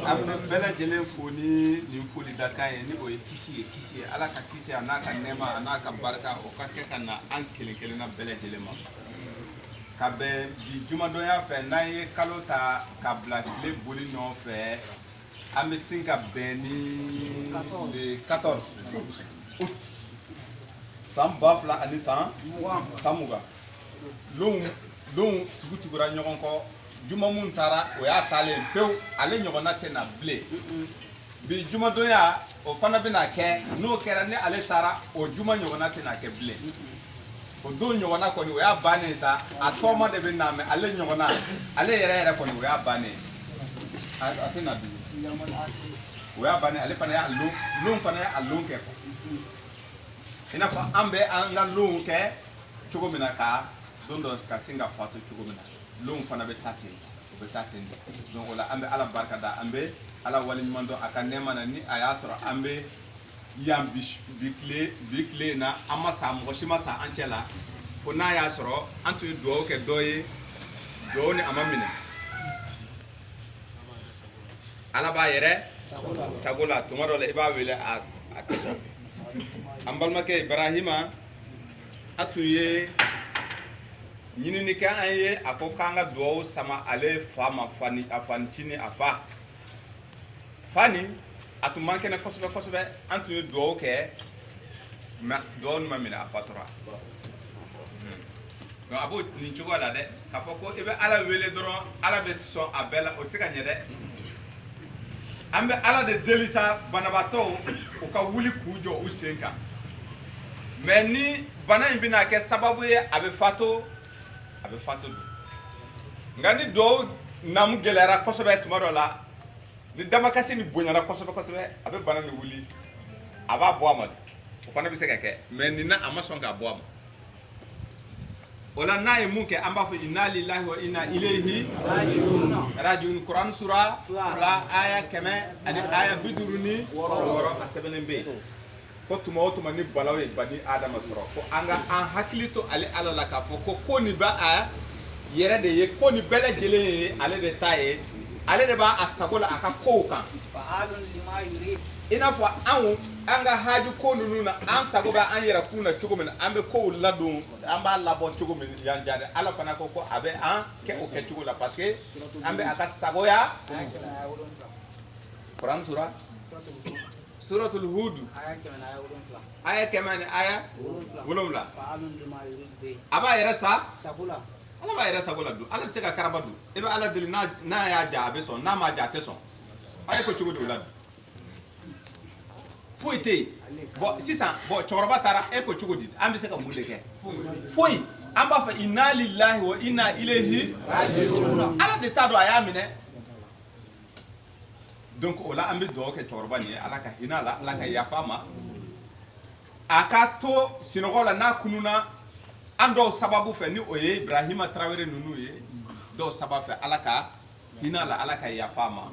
Ambe bela jelen foni ni foli dakan ye ni o ye kisi ye ala ka kisi anaka nema anaka baraka o ka kɛ kana an kelen na bela jelen ma ka bɛ bi jumadonya fɛ n'an ye kalo ta ka bila tile boli ɲɔgɔn fɛ an bɛ sin ka bɛn ni 14 août san 2000 ani san 20 don tugura ɲɔgɔn kɔ juma mun taara o y'a taalen pewu ale ɲɔgɔnna tɛ na bilen bi jumadonya o fana bɛna kɛ n'o kɛra ni ale taara o juma ɲɔgɔnna tɛ na kɛ bilen o don ɲɔgɔnna kɔni o y'a bannen sa a tɔɔma de bɛ na mɛ ale ɲɔgɔnna ale yɛrɛ kɔni o y'a bannen a tɛ na bi o y'a bannen ale fana y'a lon fana y'a lon kɛ i n'a fɔ an bɛ an ka lon kɛ cogo min na ka don dɔ ka sin ka fatu cogo min na lon fana bɛ taa ten o bɛ taa ten donc o la an bɛ ala barika da an bɛ ala waleɲuman dɔn a ka nɛɛma na ni a y'a sɔrɔ an bɛ yan bi tile na an ma sa mɔgɔ si ma sa an cɛ la fo n'a y'a sɔrɔ an tun ye dugawu kɛ dɔ ye dugawu ni a ma minɛ ala b'a yɛrɛ sago la tuma dɔ la i b'a wele a tɛ sɔn an balimakɛ Ibrahima a tun ye ɲinini kɛ an ye a ko k'an ka dugawu sama ale fa ma a fanicinin a fa ni a tun man kɛnɛ kosɛbɛ an tun ye dugawu kɛ mɛ dugawu nin ma minɛ a fatura donc a b'o nin cogo la dɛ k'a fɔ ko i bɛ ala wele dɔrɔn ala bɛ sɔn a bɛɛ la o tɛ se ka ɲɛ dɛ an bɛ ala de deli sa banabaatɔw u ka wuli k'u jɔ u sen kan mɛ ni bana in bɛna kɛ sababu ye a bɛ fatu don nka ni dugawu naamu gɛlɛyara kosɛbɛ tuma dɔ la ni damakasi ni bonyana kosɛbɛ a bɛ bana ni wuli a b'a bɔ a ma o fana bɛ se ka kɛ mɛ nin na a ma sɔn k'a bɔ a ma o la n'a ye mun kɛ an b'a fɔ inna lillahi wa inna ilayhi rajiun Kuran sura 2 aya 100 ani aya 56 a sɛbɛnnen bɛ yen ko tuma o tuma ni balaw ye bani adama sɔrɔ ko an ka an hakili to ale ala la k'a fɔ ko nin b'a a yɛrɛ de ye ko nin bɛɛ lajɛlen ye ale de ta ye ale de b'a sago la a ka kow kan i n'a fɔ an ka haaju ko ninnu na an sago bɛ an yɛrɛ kun na cogo min na an bɛ kow ladon an b'a labɔ cogo min yan ja dɛ ala fana ko a bɛ an kɛ o kɛ cogo la parce que an bɛ a ka sagoya Kuran suratul Hud aya 100 ani aya 7 a b'a yɛrɛ sa ala b'a yɛrɛ sago la don ala tɛ se ka karaba don i bɛ ala deli n'a y'a ja a bɛ sɔn n'a ma ja a tɛ sɔn a ye ko cogo di o la foyi tɛ yen bon sisan cɛkɔrɔba taara e ko cogo di an bɛ se ka mun de kɛ foyi an b'a fɔ inna lillahi wa inna ilayhi rajiun ala de t'a dɔn a y'a minɛ donc o la an bɛ dugawu kɛ cɛkɔrɔba nin ye ala ka hinɛ a la ala ka yafa a ma a ka to sinɔgɔ la n'a kununa an dɔw sababu fɛ ni o ye Ibrahima Tarawele ninnu ye dɔw sababu fɛ ala ka hinɛ a la ala ka yafa a ma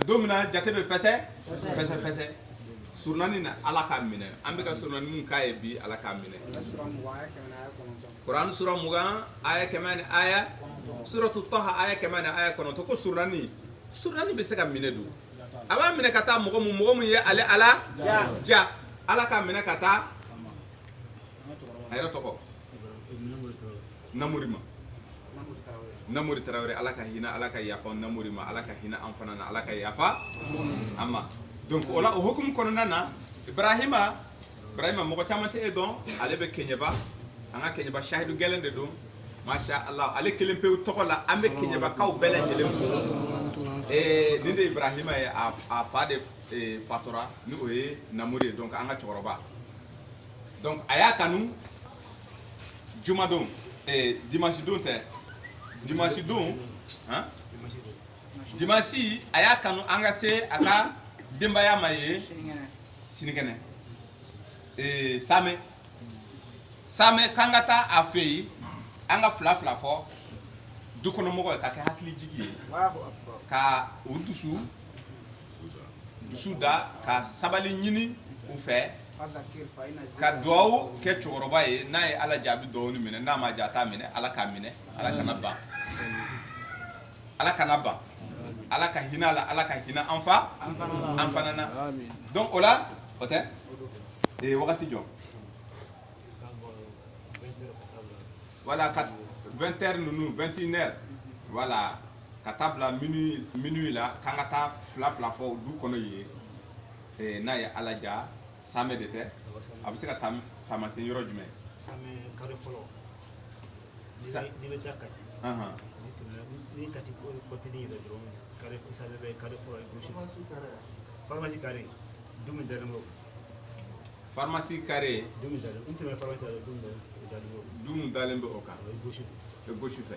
don min na jate bɛ fɛsɛ surunani na ala k'a minɛ an bɛ ka surunani min k'a ye bi ala k'a minɛ Kuran sura 20 aya 100 ani aya suratu Taha aya 100 ani aya 9 ko surunani bɛ se ka minɛ don a b'a minɛ ka taa mɔgɔ mun ye ale ala ja ala k'a minɛ ka taa a yɛrɛ tɔgɔ Namori Tarawele ala ka hinɛ ala ka yafa Namori ma ala ka hinɛ an fana na ala ka yafa an ma donc o la o hukumu kɔnɔna na Ibrahima mɔgɔ caman tɛ e dɔn ale bɛ Keɲeba an ka Keɲeba sahidu gɛlɛn de don masha Allah ale kelen pewu tɔgɔ la an bɛ Keɲebakaw bɛɛ lajɛlen fo nin de Ibrahima ye a fa de fatura ni o ye Namori ye donc an ka cɛkɔrɔba donc a y'a kanu jumadon dimanche don tɛ dimanche don dimanche a y'a kanu an ka se a ka denbaya ma ye sinikɛnɛ samɛ k'an ka taa a fɛ yen an ka fila fɔ dukɔnɔmɔgɔ ye ka kɛ hakili jigi ye ka u dusu da ka sabali ɲini u fɛ ka dugawu kɛ cɛkɔrɔba ye n'a ye ala jaabi dugawu ni minɛ n'a ma ja a t'a minɛ ala k'a minɛ ala kana ban ala ka hinɛ la ala ka hinɛ an fa an fana na donc o la o tɛ wagati jɔ voilà 20 heures ninnu 21 heures voilà ka taa bila minuit la k'an ka taa fila fɔ du kɔnɔ yen n'a ye ala ja samɛ de tɛ a bɛ se ka taamasen yɔrɔ jumɛn samɛ kare fɔlɔ ni bɛ taa kati ni kati kɔtini yɛrɛ dɔrɔn kare samɛ bɛ kare fɔlɔ gosi pharmacie carré dumi dalen bɔ pharmacie carré dumi dalen n tɛmɛ pharmacie carré dum dalen bɛ o kan gauche fɛ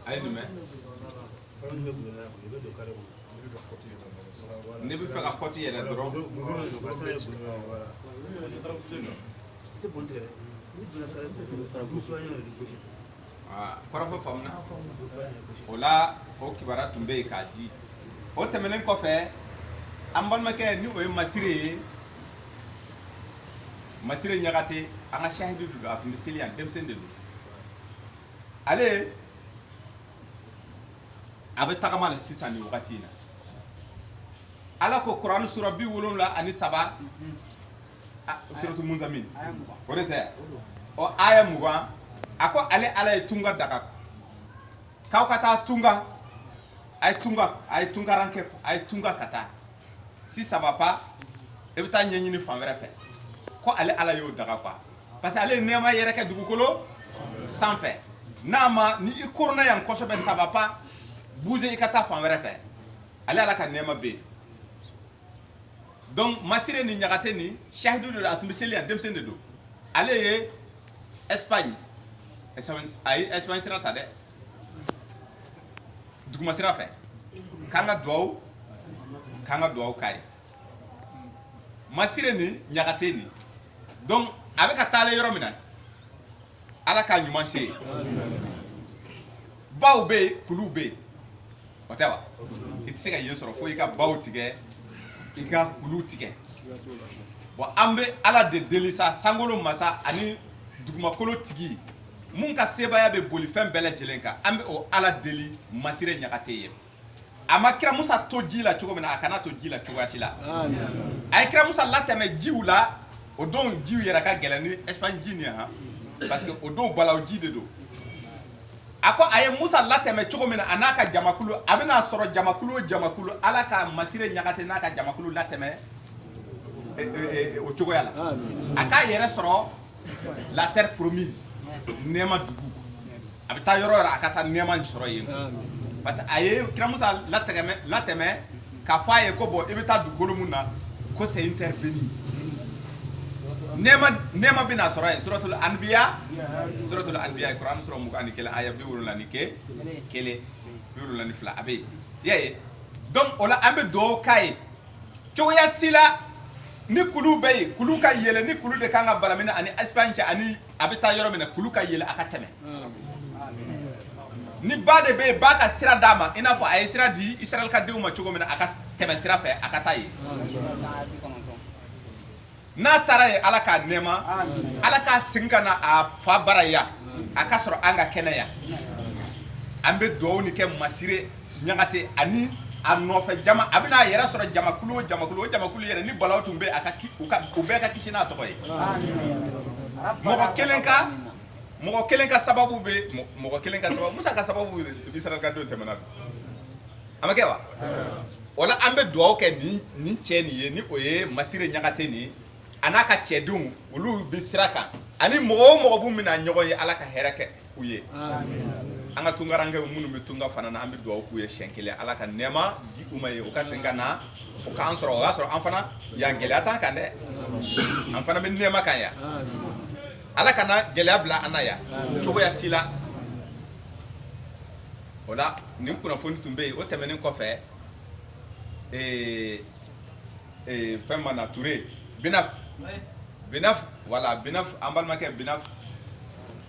a ye nin mɛn ne bɛ fɛ ka kɔti yɛrɛ dɔrɔn kɔrɔfɔ faamuna o la o kibaruya tun bɛ yen k'a di o tɛmɛnen kɔfɛ an balimakɛ ni o ye masire ye masire ɲagate an ka sahidu don a tun bɛ seli yan denmisɛnnin de don ale a bɛ tagama la sisan nin wagati in na ala ko kuranɛ sura 73 suratu munzamin o de tɛ o aya 20 a ko ale ala ye tunga daga k'aw ka taa tunga a ye tungaran kɛ a ye tunga ka taa si ça va pas e bɛ taa ɲɛɲini fan wɛrɛ fɛ ko ale ala y'o daga quoi parce que ale ye nɛɛma yɛrɛ kɛ dugukolo sanfɛ n'a ma ni i korona yan kosɛbɛ ça va pas bouger i ka taa fan wɛrɛ fɛ ale ala ka nɛɛma bɛ yen donc masire ni ɲagate ni sahidu de a tun bɛ seli yan denmisɛnnin de don ale ye Espagne a ye Espagne sira ta dɛ duguma sira fɛ k'an ka duwawu k'a ye masire ni ɲagate ni donc a bɛ ka taa ale yɔrɔ min na ala k'a ɲuman se ye baw bɛ yen kuluw bɛ yen o tɛ wa i tɛ se ka yen sɔrɔ fo i ka baw tigɛ i ka kulu tigɛ bon an bɛ ala de deli sa sankolo masa ani dugumakolo tigi mun ka sebaya bɛ boli fɛn bɛɛ lajɛlen kan an bɛ o ala deli masire ɲagate ye a ma kira musa to ji la cogo min na a kana to ji la cogoya si la a ye kira musa latɛmɛ jiw la o don jiw yɛrɛ ka gɛlɛn ni Espagne ji nin ye parce que o don balawu ji de don a ko a ye musa latɛmɛ cogo min na a n'a ka jamakulu a bɛna sɔrɔ jamakulu o jamakulu ala ka masire ɲagate n'a ka jamakulu latɛmɛ o cogoya la a k'a yɛrɛ sɔrɔ la terre promise nɛɛma dugu a bɛ taa yɔrɔ yɔrɔ a ka taa nɛɛma in sɔrɔ yen parce que a ye kira musa latɛmɛ k'a fɔ a ye ko bon i bɛ taa dugukolo mun na ko c'est intervenu nɛɛma bɛna sɔrɔ yen suratul anbiya kuran sura 21 aya 71 72 a bɛ yen y'a ye donc o la an bɛ dugawu k'a ye cogoya si la ni kulu bɛ yen kulu ka yɛlɛ ni kulu de kan ka balamina ani Espagne cɛ ani a bɛ taa yɔrɔ min na kulu ka yɛlɛ a ka tɛmɛ ni ba de bɛ yen ba ka sira d'a ma i n'a fɔ a ye sira di Israël ka denw ma cogo min na a ka tɛmɛ sira fɛ a ka taa yen n'a taara yen ala k'a nɛɛma ala k'a segin ka na a fa bara yan a ka sɔrɔ an ka kɛnɛya an bɛ dugawu ni kɛ masire ɲagate ani a nɔfɛ jama a bɛna a yɛrɛ sɔrɔ jamakulu o jamakulu yɛrɛ ni balawu tun bɛ u bɛɛ ka kisi n'a tɔgɔ ye mɔgɔ kelen ka sababu bɛ Musa ka sababu Israël ka denw tɛmɛna a ma kɛ wa o la an bɛ dugawu kɛ nin cɛ nin ye ni o ye masire ɲagate nin ye a n'a ka cɛdenw olu bɛ sira kan ani mɔgɔ o mɔgɔ b'u mina ɲɔgɔn ye ala ka hɛrɛ kɛ u ye an ka tungaranke minnu bɛ tunga fana na an bɛ dugawu k'u ye siɲɛ kelen ala ka nɛɛma di u ma ye u ka segin ka na o k'an sɔrɔ o y'a sɔrɔ an fana yan gɛlɛya t'an kan dɛ an fana bɛ nɛɛma kan yan ala kana gɛlɛya bila an na yan cogoya si la o la nin kunnafoni tun bɛ yen o tɛmɛnen kɔfɛ fɛn ma na Ture Binaf voilà Binaf an balimakɛ Binaf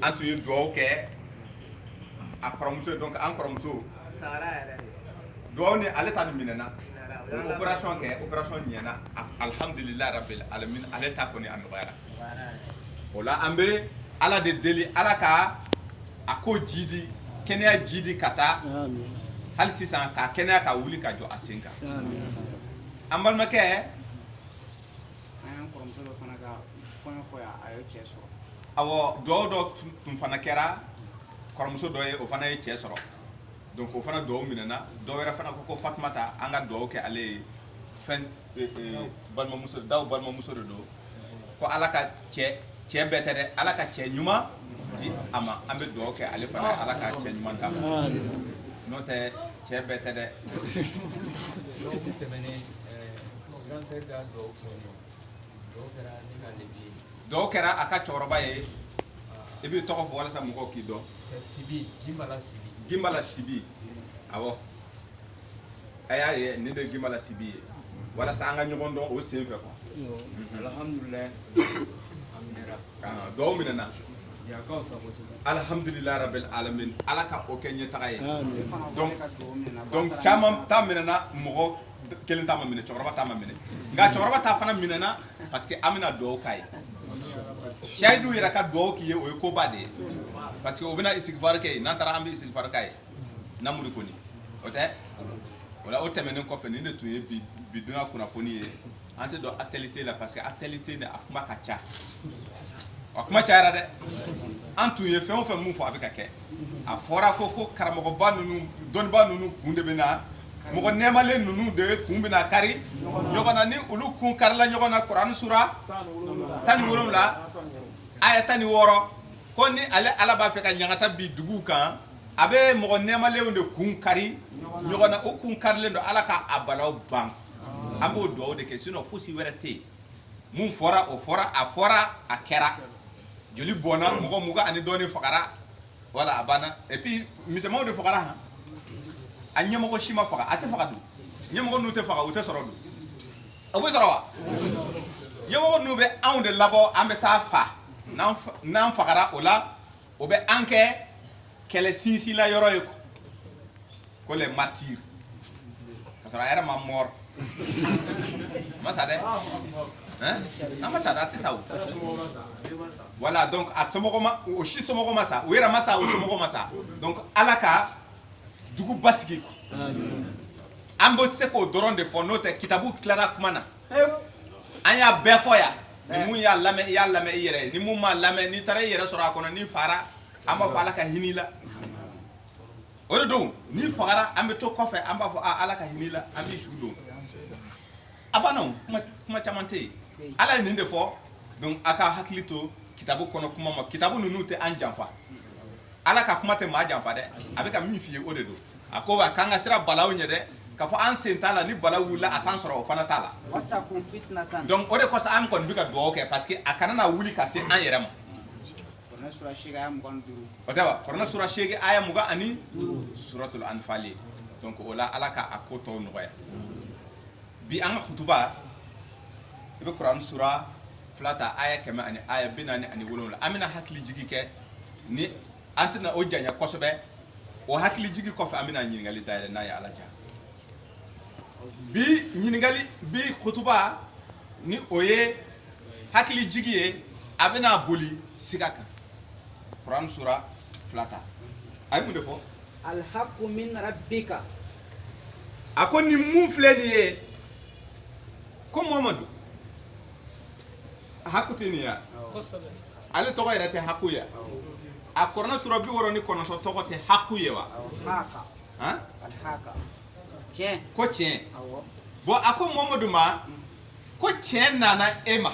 an tun ye dugawu kɛ a kɔrɔmuso ye donc an kɔrɔmuso dugawu ni ale ta nin minɛna opération kɛ opération ɲɛna alhamdulilayi rabbil alamin ale ta kɔni a nɔgɔyara o la an bɛ ala de deli ala ka a ko jidi kɛnɛya jidi ka taa hali sisan k'a kɛnɛya ka wuli ka jɔ a sen kan an balimakɛ an kɔrɔmuso dɔ fana ka kɔɲɔ fɔ yan a ye cɛ sɔrɔ awɔ duwawu dɔ tun fana kɛra kɔrɔmuso dɔ ye o fana ye cɛ sɔrɔ donc o fana duwawu minɛna dɔ wɛrɛ fana ko Fatumata an ka duwawu kɛ ale ye fɛn balimamuso Dawu balimamuso de don ko ala ka cɛ bɛɛ tɛ dɛ ala ka cɛ ɲuman di a ma an bɛ duwawu kɛ ale fana ye ala ka cɛ ɲuman d'a ma n'o tɛ cɛ bɛɛ tɛ dɛ dɔw kɛra a ka cɛkɔrɔba ye i b'i tɔgɔ fɔ walasa mɔgɔw k'i dɔn Gimbala Sibi awɔ a y'a ye nin de Gimbala Sibi ye walasa an ka ɲɔgɔn dɔn o sen fɛ quoi alhamdulilayi duwawu minɛna alhamdulilayi rabbil alamin ala ka o kɛ ɲɛtaga ye donc caman ta minɛna mɔgɔ kelen ta ma minɛ cɛkɔrɔba ta ma minɛ nka cɛkɔrɔba ta fana minɛna parce que an bɛna duwawu k'a ye sayidu yɛrɛ ka duwawu k'i ye o ye koba de ye parce que o bɛna istighfar kɛ n'an taara an bɛ istighfar k'a ye namuri kɔni o tɛ o la o tɛmɛnen kɔfɛ nin de tun ye bi dunya kunnafoni ye an tɛ don actualité la parce que actualité de a kuma ka ca a kuma cayara dɛ an tun ye fɛn o fɛn mun fɔ a bɛ ka kɛ a fɔra ko karamɔgɔba ninnu dɔnniba ninnu kun de bɛ na mɔgɔ nɛɛmalen ninnu de kun bɛ na kari ɲɔgɔn na ni olu kun karila ɲɔgɔn na Kurani sura 17 aya 16 ko ni ale ala b'a fɛ ka ɲagata bi duguw kan a bɛ mɔgɔ nɛɛmalenw de kun kari ɲɔgɔn na o kun karilen don ala ka a balaw ban an b'o duwawu de kɛ sinon fosi wɛrɛ tɛ yen mun fɔra o fɔra a fɔra a kɛra joli bɔnna mɔgɔ 20 ani dɔɔni fagara voilà a banna et puis misɛnmanw de fagara han a ɲɛmɔgɔ si ma faga a tɛ faga dun ɲɛmɔgɔ n'u tɛ faga u tɛ sɔrɔ dun o bɛ sɔrɔ wa ɲɛmɔgɔ n'u bɛ anw de labɔ an bɛ taa fa n'an fagara o la o bɛ an kɛ kɛlɛ sinsinla yɔrɔ ye ko les martyrs ka sɔrɔ a yɛrɛ ma mort ma sa dɛ hein an ma sa dɛ a tɛ sa o voilà donc a somɔgɔ ma o si somɔgɔ ma sa o yɛrɛ ma sa o somɔgɔ ma sa donc ala ka dugu basigi an bɛ se k'o dɔrɔn de fɔ n'o tɛ kitabu tilara kuma na an y'a bɛɛ fɔ yan ni mun y'a lamɛn i y'a lamɛn i yɛrɛ ye ni mun m'a lamɛn n'i taara i yɛrɛ sɔrɔ a kɔnɔ n'i fara an b'a fɔ ala ka hinɛ i la o de don n'i fagara an bɛ to kɔfɛ an b'a fɔ ala ka hinɛ i la an b'i su don a banna o kuma caman tɛ yen ala ye nin de fɔ donc a ka hakili to kitabu kɔnɔ kuma ma kitabu ninnu tɛ an janfa ala ka kuma tɛ maa janfa dɛ a bɛ ka min f'i ye o de don a ko wa k'an ka sira balaw ɲɛ dɛ k'a fɔ an sen t'a la ni bala wulila a t'an sɔrɔ o fana t'a la donc o de kɔsɔn an kɔni bɛ ka duwawu kɛ parce que a kana na wuli ka se an yɛrɛ ma o tɛ wa Kuranɛ sura 8 aya 25 suratul Anfal donc o la ala ka a ko tɔw nɔgɔya bi an ka kutuba i bɛ Kuranɛ sura 2 ta aya 100 ani aya 47 an bɛna hakili jigi kɛ ni an tɛna o janya kosɛbɛ o hakili jigi kɔfɛ an bɛna ɲininkali dayɛlɛ n'a ye ala ja bi ɲininkali bi kutuba ni o ye hakili jigi ye a bɛna boli siga kan Kuranɛ sura 2 ta a ye mun de fɔ alhaqqu min rabbika a ko ni mun filɛ nin ye ko Muhamadu haku tɛ nin ya ale tɔgɔ yɛrɛ tɛ haku ye a Kuranɛ sura 69 tɔgɔ tɛ haku ye wa tiɲɛ ko tiɲɛ bon a ko Muhamadu ma ko tiɲɛ nana e ma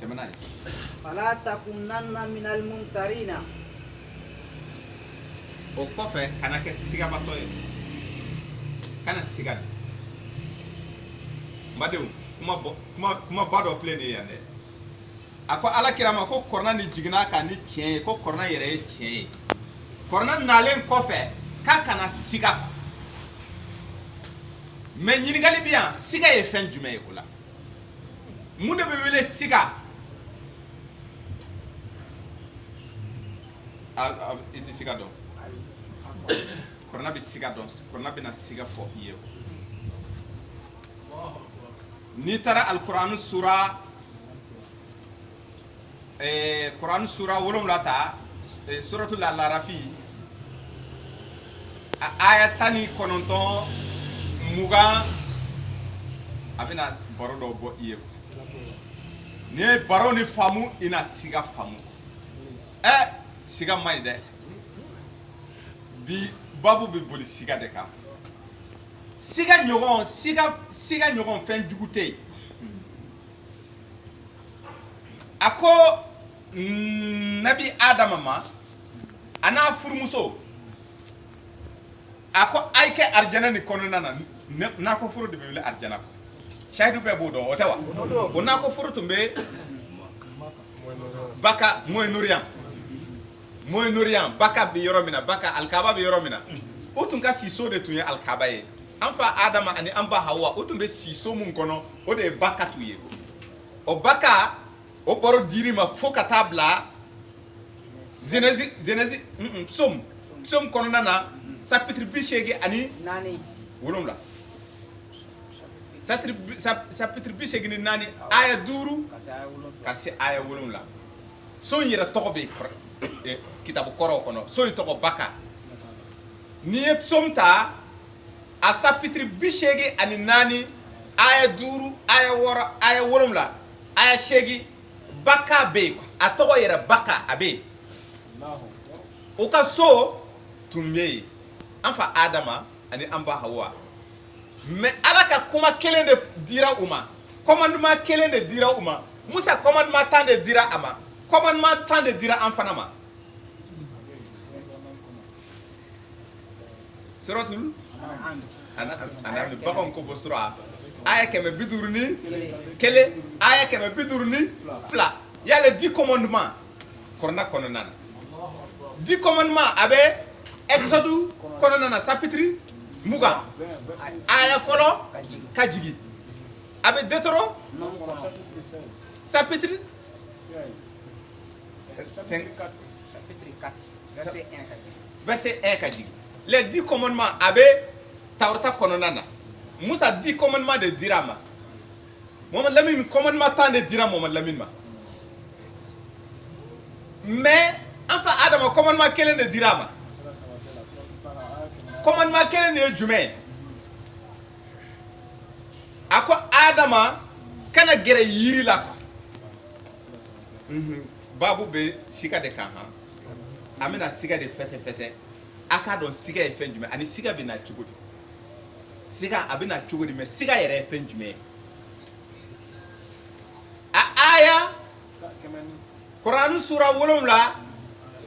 tɛmɛna ye fala takunanna minal mumtarina o kɔfɛ kana kɛ sigabatɔ ye kana siga de n badenw kuma ba dɔ filɛ nin ye yan dɛ a ko alakira ma ko Kuranɛ nin jiginna kan ni tiɲɛ ye ko Kuranɛ yɛrɛ ye tiɲɛ ye Kuranɛ nalen kɔfɛ k'a kana siga mais ɲininkali bɛ yan siga ye fɛn jumɛn ye o la mun de bɛ wele siga i tɛ siga dɔn Kuranɛ bɛ siga dɔn Kuranɛ bɛna siga fɔ i ye n'i taara Alikuranɛ sura Kuranɛ sura 7 ta suratul Al-Arafi aya tani kononton mugan a bɛna baro dɔ bɔ i ye ni ye baro ni faamu i na siga faamu siga man ɲi dɛ bi babu bɛ boli siga de kan siga ɲɔgɔn fɛn jugu tɛ yen a ko nabi adama ma a n'a furumuso a ko a ye kɛ arijana ni kɔnɔna na n'a ko furu de bɛ wele arijana sayidu bɛɛ b'o dɔn o tɛ wa o n'a ko furu tun bɛ baka moyen-orient baka bɛ yɔrɔ min na baka alikaba bɛ yɔrɔ min na o tun ka siso de tun ye alikaba ye an fa adama ani an ba hawa o tun bɛ siso min kɔnɔ o de ye baka tun ye o baka o baro dir'i ma fo ka taa bila Genèse psaume kɔnɔna na chapitre 80 ani 7 chapitre 84 aya 5 ka se aya 7 so yɛrɛ tɔgɔ bɛ kitabu kɔrɔw kɔnɔ so in tɔgɔ baka n'i ye psaume ta a chapitre 84 ani 4 aya 5 aya 6 aya 7 aya 8 baka bɛ yen a tɔgɔ yɛrɛ baka a bɛ yen o ka so tun bɛ yen an fa adama ani an ba hawa mais ala ka kuma kelen de dira u ma commandement kelen de dira u ma musa commandement tan de dira a ma commandement tan de dira an fana ma suratul anam bakan ko bo sura aya kɛmɛ 51 aya kɛmɛ 52 y'a les 10 commandements korona kɔnɔna na 10 commandements a bɛ exode kɔnɔna na chapitre mugan aya fɔlɔ ka jigi a bɛ Deutéronome chapitre 4 verset 1 ka jigi les 10 commandements a bɛ Taurata kɔnɔna na Musa 10 commandements de dira ma Mohamed Lamine commandement tan de dira Mohamed Lamine ma mais an fa adama commandement kelen de dira ma commandement kelen de ye jumɛn ye a ko adama kana gɛrɛ yiri la quoi babu bɛ siga de kan an bɛna siga de fɛsɛfɛsɛ a k'a dɔn siga ye fɛn jumɛn ani siga bɛ na cogo di siga a bɛ na cogo di mais siga yɛrɛ ye fɛn jumɛn ye a aya Korani sura 7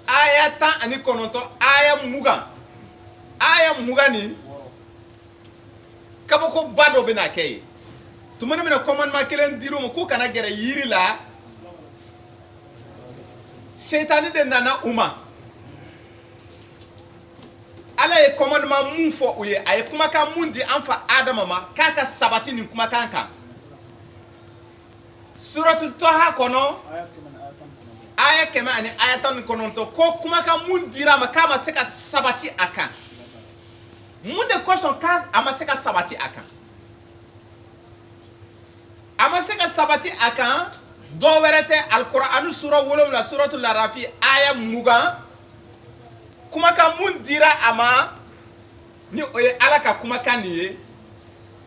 aya 10 ani 9 aya 20 aya 20 ni kabako ba dɔ bɛna kɛ ye tuma min na commandement kelen dir'u ma k'u kana gɛrɛ yiri la setani de nana u ma ala ye commandement mun fɔ u ye a ye kumakan mun di an fa adama ma k'a ka sabati nin kumakan kan suratul Taha kɔnɔ aya 100 ani aya 19 ko kumakan mun dira ma k'a ma se ka sabati a kan mun de kosɔn a ma se ka sabati a kan a ma se ka sabati a kan dɔ wɛrɛ tɛ alkur'ani sura 7 suratul Larafi aya 20 kumakan mun dira a ma ni o ye ala ka kumakan nin ye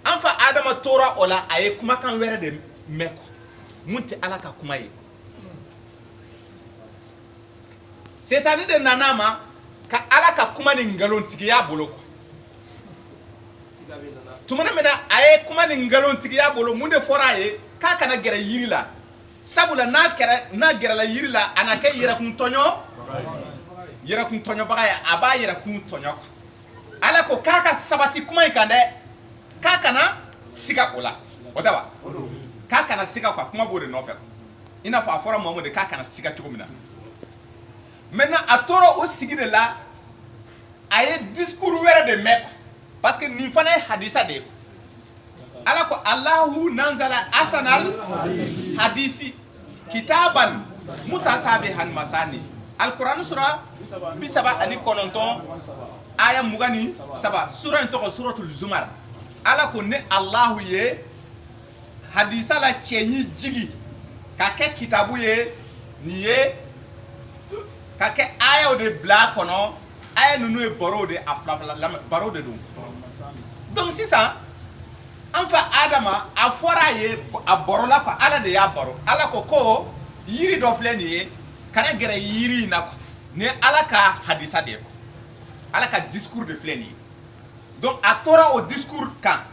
an fa adama tora o la a ye kumakan wɛrɛ de mɛn mun tɛ ala ka kuma ye setani de nana ma ka ala ka kuma ni ngalontigiya bolo tumana min na a ye kuma ni ngalontigiya bolo mun de fɔra a ye k'a kana gɛrɛ yiri la sabula n'a gɛrɛla yiri la a na kɛ yɛrɛkun tɔɲɔbaga ye a b'a yɛrɛkun tɔɲɔ ala ko k'a ka sabati kuma in kan dɛ k'a kana siga o la o tɛ wa k'a kana siga quoi kuma b'o de nɔfɛ i n'a fɔ a fɔra Muhamadu k'a kana siga cogo min na maintenant a tora o sigi de la a ye discours wɛrɛ de mɛn parce que nin fana ye hadisa de ye ala ko Allahu nanzala asanal hadisi kitaban mutasabihan masani alquran sura 39 aya 27 sura in tɔgɔ suratul Zumar ala ko ne Allahu ye hadisa la cɛɲi jigi ka kɛ kitabu ye nin ye ka kɛ ayaw de bila kɔnɔ aya nunu ye baro de a fila baro de don donc sisan an fa Adama a fɔra ye a baro la quoi ala de y'a baro ala ko yiri dɔ filɛ nin ye kana gɛrɛ yiri in na quoi ni ala ka hadisa de ye quoi ala ka discours de filɛ nin ye donc a tora o discours kan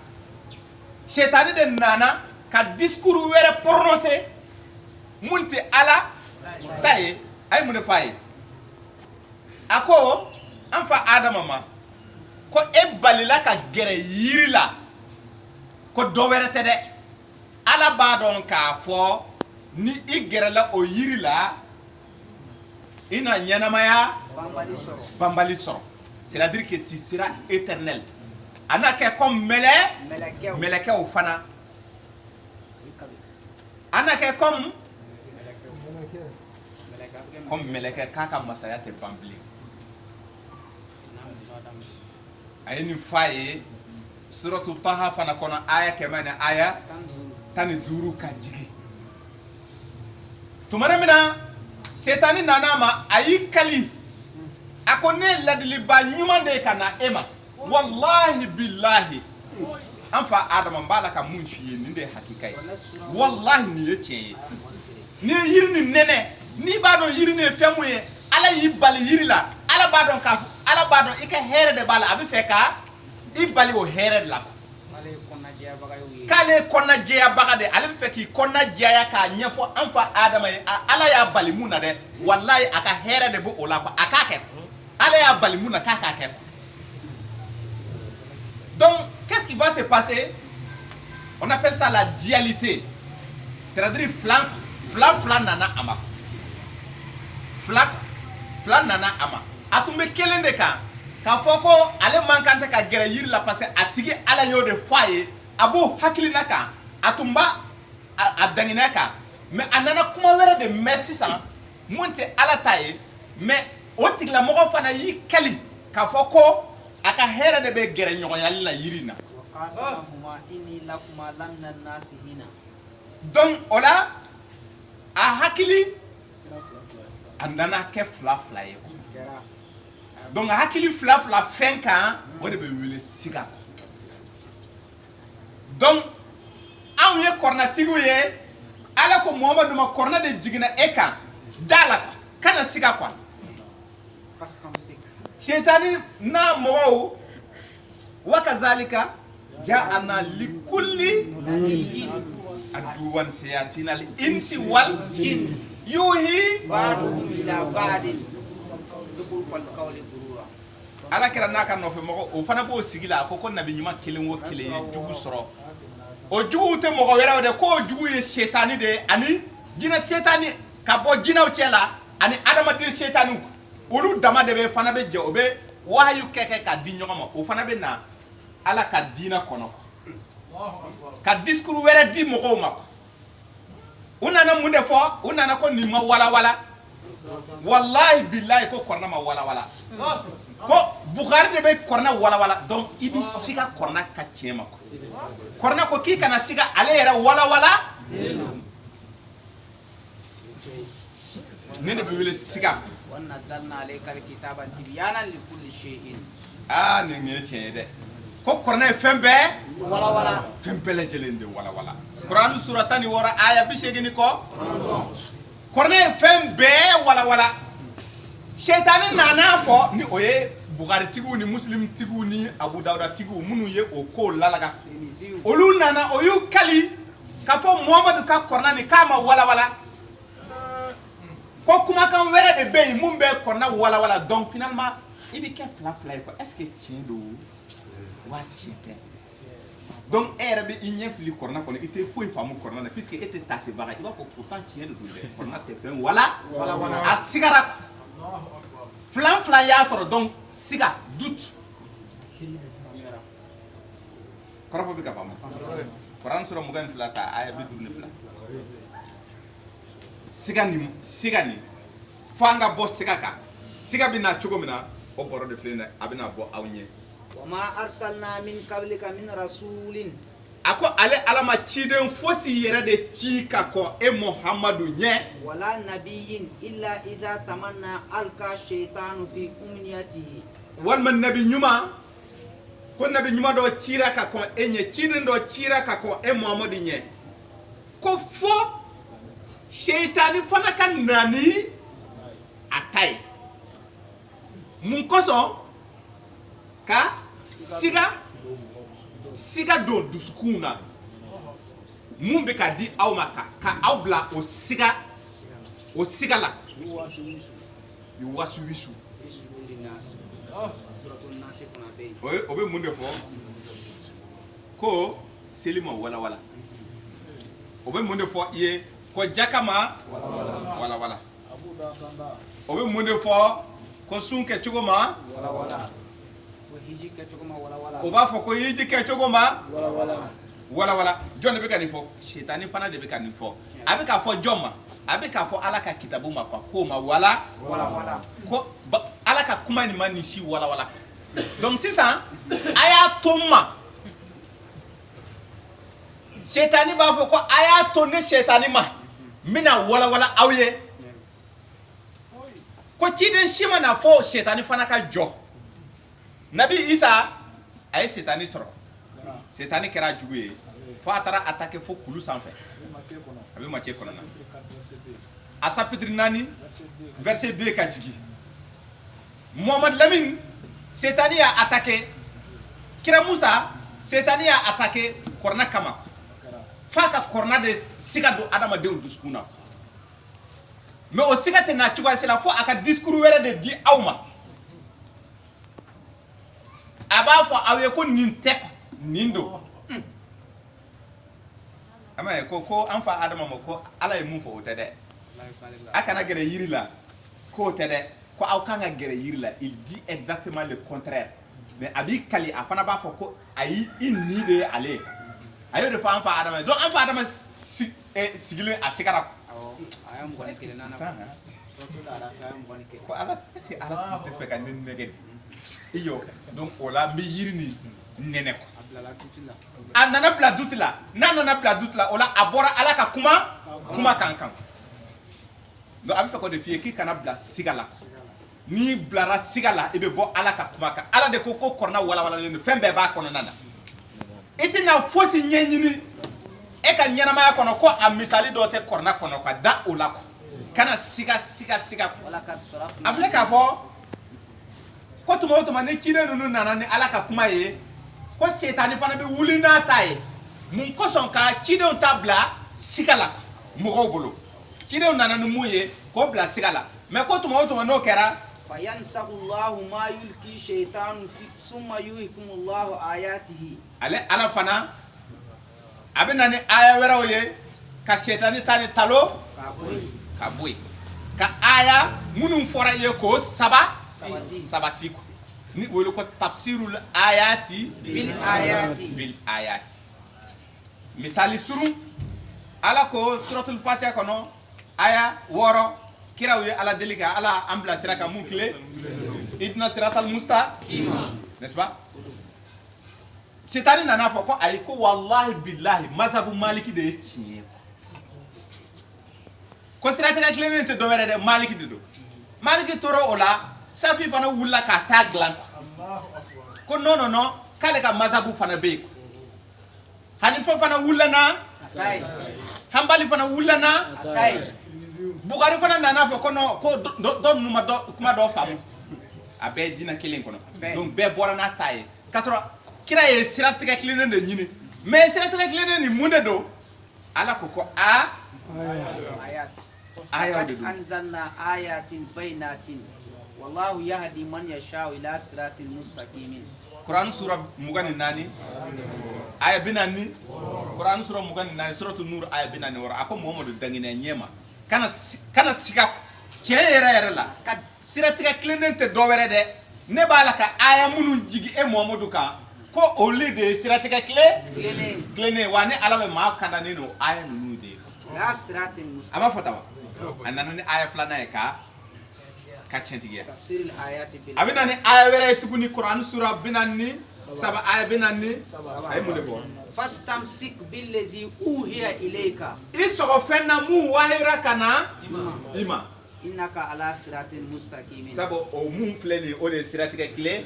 shetani de nana ka discours wɛrɛ prononcer mun tɛ ala ta ye a ye mun de f'a ye a ko an fa Adama ma ko e balila ka gɛrɛ yiri la ko dɔ wɛrɛ tɛ dɛ ala b'a dɔn k'a fɔ ni i gɛrɛla o yiri la i na ɲɛnamaya banbali sɔrɔ c'est-à-dire que tu seras éternel a na kɛ comme mɛlɛkɛw fana a na kɛ comme mɛlɛkɛ k'a ka masaya tɛ ban bilen a ye nin f'a ye suratu Taha fana kɔnɔ aya 115 ka jigi tumana min na setani nana ma a y'i kali a ko ne ladiliba ɲuman de ka na e ma wallahi billahi an fa Adama n b'a la ka mun f'i ye nin de ye hakika ye wallahi nin ye tiɲɛ ye ni ye yiri nin nɛnɛ n'i b'a dɔn yiri nin ye fɛn mun ye ala y'i bali yiri la ala b'a dɔn i ka hɛrɛ de b'a la a bɛ fɛ ka i bali o hɛrɛ de la k'ale ye kɔnɔnajɛyabaga de ale bɛ fɛ k'i kɔnɔnajɛya k'a ɲɛfɔ an fa Adama ye ala y'a bali mun na dɛ wallahi a ka hɛrɛ de b'o la quoi a k'a kɛ ala y'a bali mun na k'a k'a kɛ donc qu'est-ce qui va se passer on appelle ça la dualité c'est-à-dire fila nana a ma fila nana a ma a tun bɛ kelen de kan k'a fɔ ko ale man kan tɛ ka gɛrɛ yiri la parce que a tigi ala y'o de fɔ a ye a b'o hakilina kan a tun b'a a danginɛ kan mais a nana kuma wɛrɛ de mɛn sisan mun tɛ ala ta ye mais o tigilamɔgɔ fana y'i kali k'a fɔ ko a ka hɛrɛ de bɛ gɛrɛ ɲɔgɔnyali la yiri in na donc o la a hakili a nana kɛ fila ye donc a hakili fila fɛn kan o de bɛ wele siga donc anw ye kɔrɔnatigiw ye ala ko Muhamadu ma kɔrɔna de jiginna e kan da la kana siga quoi shetani n'a mɔgɔw wa kazalika ja'ana likulli aduwan sayatina al insi wal jin yuhi ba'duhum ila ba'din ala kɛra n'a ka nɔfɛ mɔgɔ o fana b'o sigi la a ko nabi ɲuman kelen o kelen ye jugu sɔrɔ o juguw tɛ mɔgɔ wɛrɛw de ko jugu ye setani de ani jinɛ setani ka bɔ jinɛw cɛ la ani adamaden setaniw olu dama de bɛ fana bɛ jɛ o bɛ wahayu kɛ k'a di ɲɔgɔn ma o fana bɛ na ala ka diinɛ kɔnɔ ka discours wɛrɛ di mɔgɔw ma u nana mun de fɔ u nana ko nin ma walawala wallahi billahi ko kɔrɔna ma walawala ko Bukhari de bɛ kɔrɔna walawala donc i bɛ siga kɔrɔna ka tiɲɛ ma kɔrɔna ko k'i kana siga ale yɛrɛ walawala ne de bɛ wele siga nin ye tiɲɛ ye dɛ ko kɔrɔna ye fɛn bɛɛ walawala fɛn bɛɛ lajɛlen de walawala Kuranu sura 16 aya 80 kɔ kɔrɔna ye fɛn bɛɛ walawala shetani nana fɔ ni o ye Bukhari tigiw ni Muslim tigiw ni Abu Dawuda tigiw minnu ye o ko lalaga olu nana o y'u kali k'a fɔ Muhamadu ka kɔrɔna ni k'a ma walawala ko kumakan wɛrɛ de bɛ yen mun bɛ kɔrɔna walawala donc finalement i bɛ kɛ fila ye quoi est-ce que tiɲɛ don wa tiɲɛ tɛ donc e yɛrɛ bɛ i ɲɛ fili kɔrɔna kɔnɔ i tɛ foyi faamu kɔrɔna na puisque e tɛ tasebaga i b'a fɔ pourtant tiɲɛ de don dɛ kɔrɔna tɛ fɛn wala a sigara fila y'a sɔrɔ donc siga doute kɔrɔfɔ bɛ ka faamu Kuranu sura 22 ta aya 52 siga ni fo an ka bɔ siga kan siga bɛ na cogo min na o bɔrɔ de filɛ nin ye a bɛ na bɔ aw ɲɛ وما أرسلنا من قبلك من رسول ako ale alama ciden fosi yere de ci ka ko e Muhammadu nye wala nabiyyin illa iza tamanna alka shaytanu fi umniyatihi walma nabi nyuma ko nabi nyuma do cira ka ko e nye ciden do cira ka ko e Muhammadu nye ko fo shaytani fana kan nani atai mun koso ka siga do dusukuna mun be ka di aw ma ka aw bla o siga la yu wasu wisu o be mun de fo ko selima wala o be mun de fo ye ko jakama wala o be mun de fo ko sunke chugoma o b'a fɔ ko hiji kɛ cogo ma wala jɔn de bɛ ka nin fɔ shetani fana de bɛ ka nin fɔ a bɛ k'a fɔ jɔn ma a bɛ k'a fɔ ala ka kitabu ma ko ma wala ko ala ka kuma nin ma nin si wala donc sisan a y'a to n ma shetani b'a fɔ ko a y'a to ne shetani ma n bɛna wala aw ye ko ciden si ma na fɔ shetani fana ka jɔ Nabi Isa a ye setani sɔrɔ setani kɛra jugu ye fo a taara attaquer fo kulu sanfɛ a bɛ Matthieu kɔnɔna a chapitre 4 verset 2 ka jigi Muhammad Lamine setani y'a attaquer kira Musa setani y'a attaquer kɔrɔna kama f'a ka kɔrɔna de siga don adamadenw dusukun na mais o siga tɛ na cogoya si la fo a ka discours wɛrɛ de di aw ma a b'a fɔ aw ye ko nin tɛ nin don ama ye ko an fa Adama ma ko ala ye mun fɔ o tɛ dɛ a kana gɛrɛ yiri la ko o tɛ dɛ ko aw kan ka gɛrɛ yiri la il dit exactement le contraire mais a b'i kali a fana b'a fɔ ko ayi i ni de ye ale ye a y'o de fɔ an fa Adama ye donc an fa Adama sigilen a sigara ko ala est-ce que ala tun tɛ fɛ ka ne nɛgɛ iyo donc o la n bɛ yiri ni nɛnɛ ko a nana bila duti la n'a nana bila duti la o la a bɔra ala ka kuma kan donc a bɛ fɛ k'o de f'i ye k'i kana bila siga la n'i bilara siga la i bɛ bɔ ala ka kuma kan ala de ko kɔrɔna walawalalen don fɛn bɛɛ b'a kɔnɔna na i tɛna fosi ɲɛɲini e ka ɲɛnamaya kɔnɔ ko a misali dɔ tɛ kɔrɔna kɔnɔ ka da o la kana siga a filɛ k'a fɔ ko tuma o tuma ni ciden ninnu nana ni ala ka kuma ye ko setani fana bɛ wuli n'a ta ye mun kosɔn ka cidenw ta bila siga la mɔgɔw bolo cidenw nana ni mun ye k'o bila siga la mais ko tuma o tuma n'o kɛra fayansahullahu ma yulki shaytanu summa yuhkumullahu ayatihi ale ala fana a bɛ na ni aya wɛrɛw ye ka setani ta ni talo ka bɔ yen ka aya minnu fɔra ye k'o sabati ko ni wele ko tafsirul ayati bil ayati misali surun ala ko suratul fatiha kono aya woro kiraw ye ala deli ka ala an bila sira ka mun kile idna siratal mustaqim n'est-ce pas setani nana fɔ ko ayi ko wallahi billahi mazhabu maliki de ye tiɲɛ ko siratigɛ tilennen tɛ dɔwɛrɛ dɛ maliki de don maliki tora o la safi fana wulila k'a ta dilan ko non k'ale ka mazhabu fana bɛ yen hanifa fana wulila na hanbali fana wulila na bukari fana nana fɔ ko non ko dɔ ninnu ma kuma dɔ faamu a bɛɛ ye diinɛ kelen kɔnɔ donc bɛɛ bɔra n'a ta ye k'a sɔrɔ kira ye siratigɛ tilennen de ɲini mais siratigɛ tilennen nin mun de don ala ko aya de don anzalna ayatin bayinatin wallahu yahdi man yasha'u ila siratil mustaqim Quran sura 24 aya binani Quran sura 24 suratul nur aya binani wara ako Muhammadu dangina nyema kana siga cɛ yɛrɛ la ka siratigɛ tilennen tɛ dɔwɛrɛ dɛ ne b'a la ka aya minnu jigi e Muhammadu kan ko olu de ye siratigɛ tilennen wa ne ala bɛ maa kandanen don aya ninnu de ye a b'a fɔ tan wa a nana ni aya filanan ye ka tiɲɛtigiya a bɛ na ni aya wɛrɛ ye tuguni Quran sura 40 saba aya benani ay mun defo fastamsik billazi uhiya ilayka isogo fenna mu wahira kana ima innaka ala siratin mustaqimin sabo o mun fleni o de siratika kle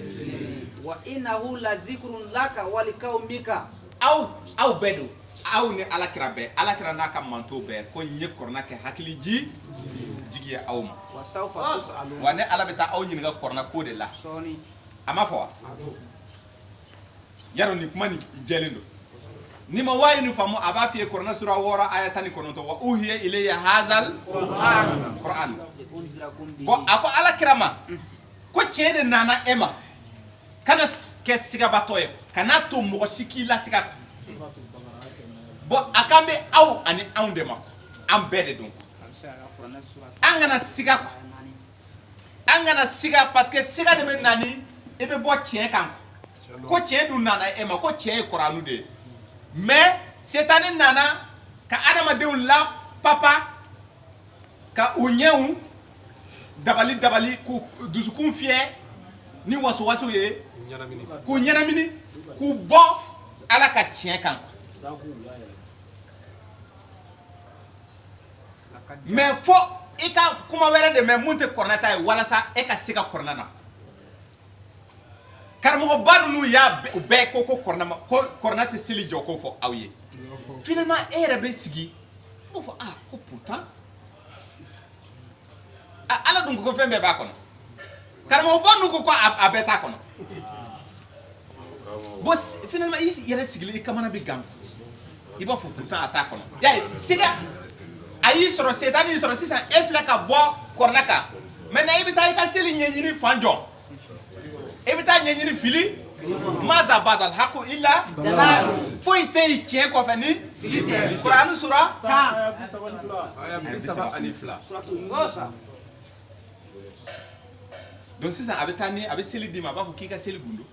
wa innahu la zikrun laka wa liqaumika aw bedu aw ni alakira be alakira naka manto be ko nye korna ke hakili jigi aw ma wa sawfa tusalu wa ne alabeta aw nyinga korna ko de la soni ama fo yaro ni kuma ni jelendo ni ma wayi ni famu aba fi korna sura wora ayatani kono to wa uhiya ilayya hazal qur'an bo ako alakira ma ko chede nana ema kana ke siga batoye kana to mo siki la siga bo akambe aw ani awnde mako am bede donc angana siga parce que siga de men nani e be bo tien kan ko tien du nana e ma ko tien qur'anu de mais setane nana ka adama de la papa ka unyewu dabali ku dusukun fie ni waso ye ku nyanamini ku bo ala ka tien kan mais fo ika kuma were de me munte kornata wala sa e ka siga kornana karmo banu nu ya be ko kornama ko kornata sili joko fo awye finalement era be sigi o fo ko pourtant ala dun ko fembe ba kono karmo banu ko abeta kono boss finalement isi yere sigili kamana be gam iba fo pourtant ata kono yaay siga ayi soro setani soro sisan efla ka bo kornaka mena ibita ka seli nyenyini fanjo ibita nyenyini fili maza badal haqu illa dalal fo ite tien ko fani fili Qur'an sura ta aya saba anifla suratu yunus donc sisan abetani abe seli dima ba ko kika seli gundo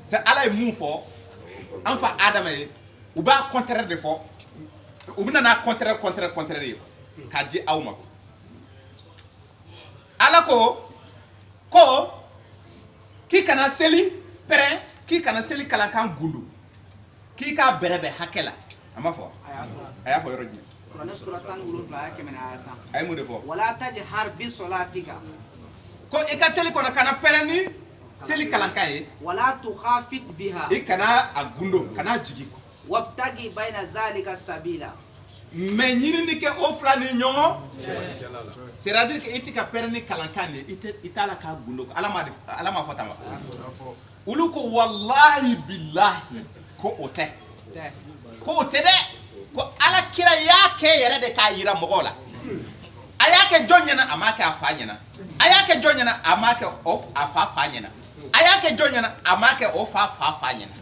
sa ala mun fo an fa adama e u ba contraire de fo u bina na contraire yo ka di awma ko ala ko ki kana seli pere ki kana seli kalankan gundu ki ka berebe hakela ama fo aya fo yoroji Qur'an suratan ulul fa kemena ayata ay mu de fo wala tajhar bi salatika ko e ka seli ko na kana pere ni seli kalankan e wala tukhafit biha e kana agundo kana jigi ko wabtagi baina zalika sabila mais ñini ni ke o flani ñongo c'est-à-dire que itika perni kalankane itala ka gundo ko alama fatama ulu ko wallahi billahi ko ote de ko ala kira yake yere de ka yira mogola ayake jonyana amake afanyana ayake jonyana amake of afafanyana ayake jonyana amake of afafanyana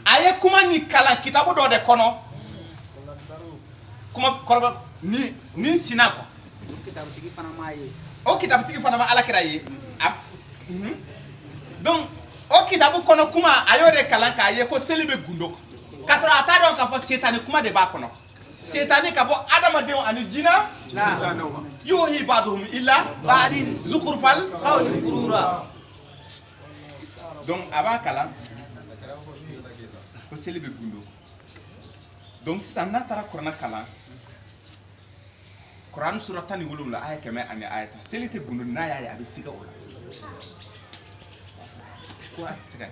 aye kuma ni kala kitabu do de kono kuma korba ni sinako kitabu tigi fana maye o kitabu tigi fana ma ala kira ye donc o kitabu kono kuma ayore kalanka aye ko selibe gundo kasoro atado ka fo setani kuma de ba kono setani ka bo adama de ani jina yuhi ba'dhum illa ba'din zukrufal qawli gurura donc aba kala ko selibe gundo donc si ça n'a tara korna kala Qur'an suratan wulum la aya keme ani ayata selite gundo na ya abi siga wala ko siga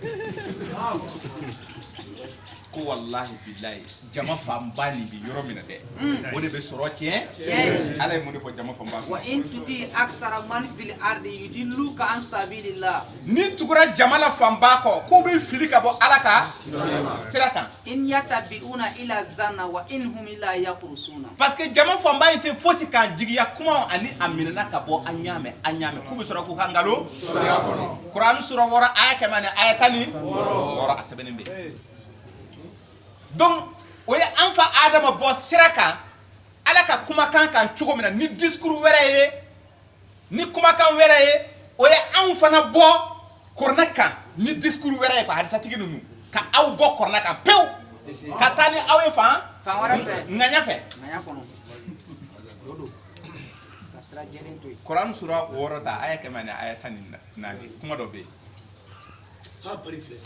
ko wallahi billahi jama fambani bi yoromina de woni be soro tien alay mo ko jama fambani wa in tuti aksara man fil ardi yudilluka an sabilillah ni tugura jama la famba ko be filika bo alaka siratan in yatabiuna ila zanna wa in hum la yaqrusuna parce que jama famba ite fosi kan jigiya kuma ani amina ka bo anyame ko be soro ko hangalo Qur'an sura wora aya kemane ayatani wora asabene be donc oye anfa adama bo siraka alaka kuma kan chugo mina ni discours were ni kuma kan were oye anfa na bo korna kan ni discours were ko hadisa tigi nunu ka aw bo korna kan pew ka tani awe fa wara fe nganya kono dodo kasra jeren toy Qur'an sura wora da aya kemane aya tani na kuma do be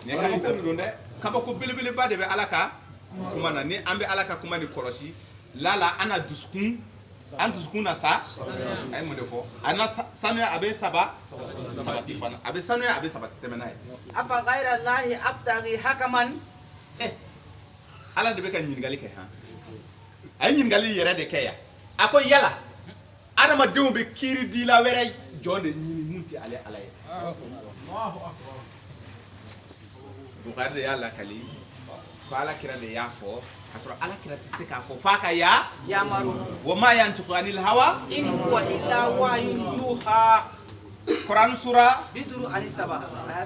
ne kabako ni don dɛ kabako belebeleba de bɛ ala ka kuma na ni an bɛ ala ka kuma ni kɔlɔsi lala ana dusukun an dusukun na sa a ye mun de fɔ ana sanuya a bɛ sabati fana a bɛ sanuya a bɛ sabati tɛmɛ n'a ye afa ghayra allahi abtaghi hakaman ala de bɛ ka ɲininkali kɛ han a ye ɲininkali yɛrɛ de kɛ yan a ko yala adamadenw bɛ kiiri dila wɛrɛ jɔn de ɲini mun tɛ ale ala ye Bukhari de y'a lakali ko ala kira de y'a fɔ k'a sɔrɔ ala kira tɛ se k'a fɔ f'a ka yamaru wa ma yantiqu anil hawa in huwa illa wahyun yuha Quran sura bidru ani saba aya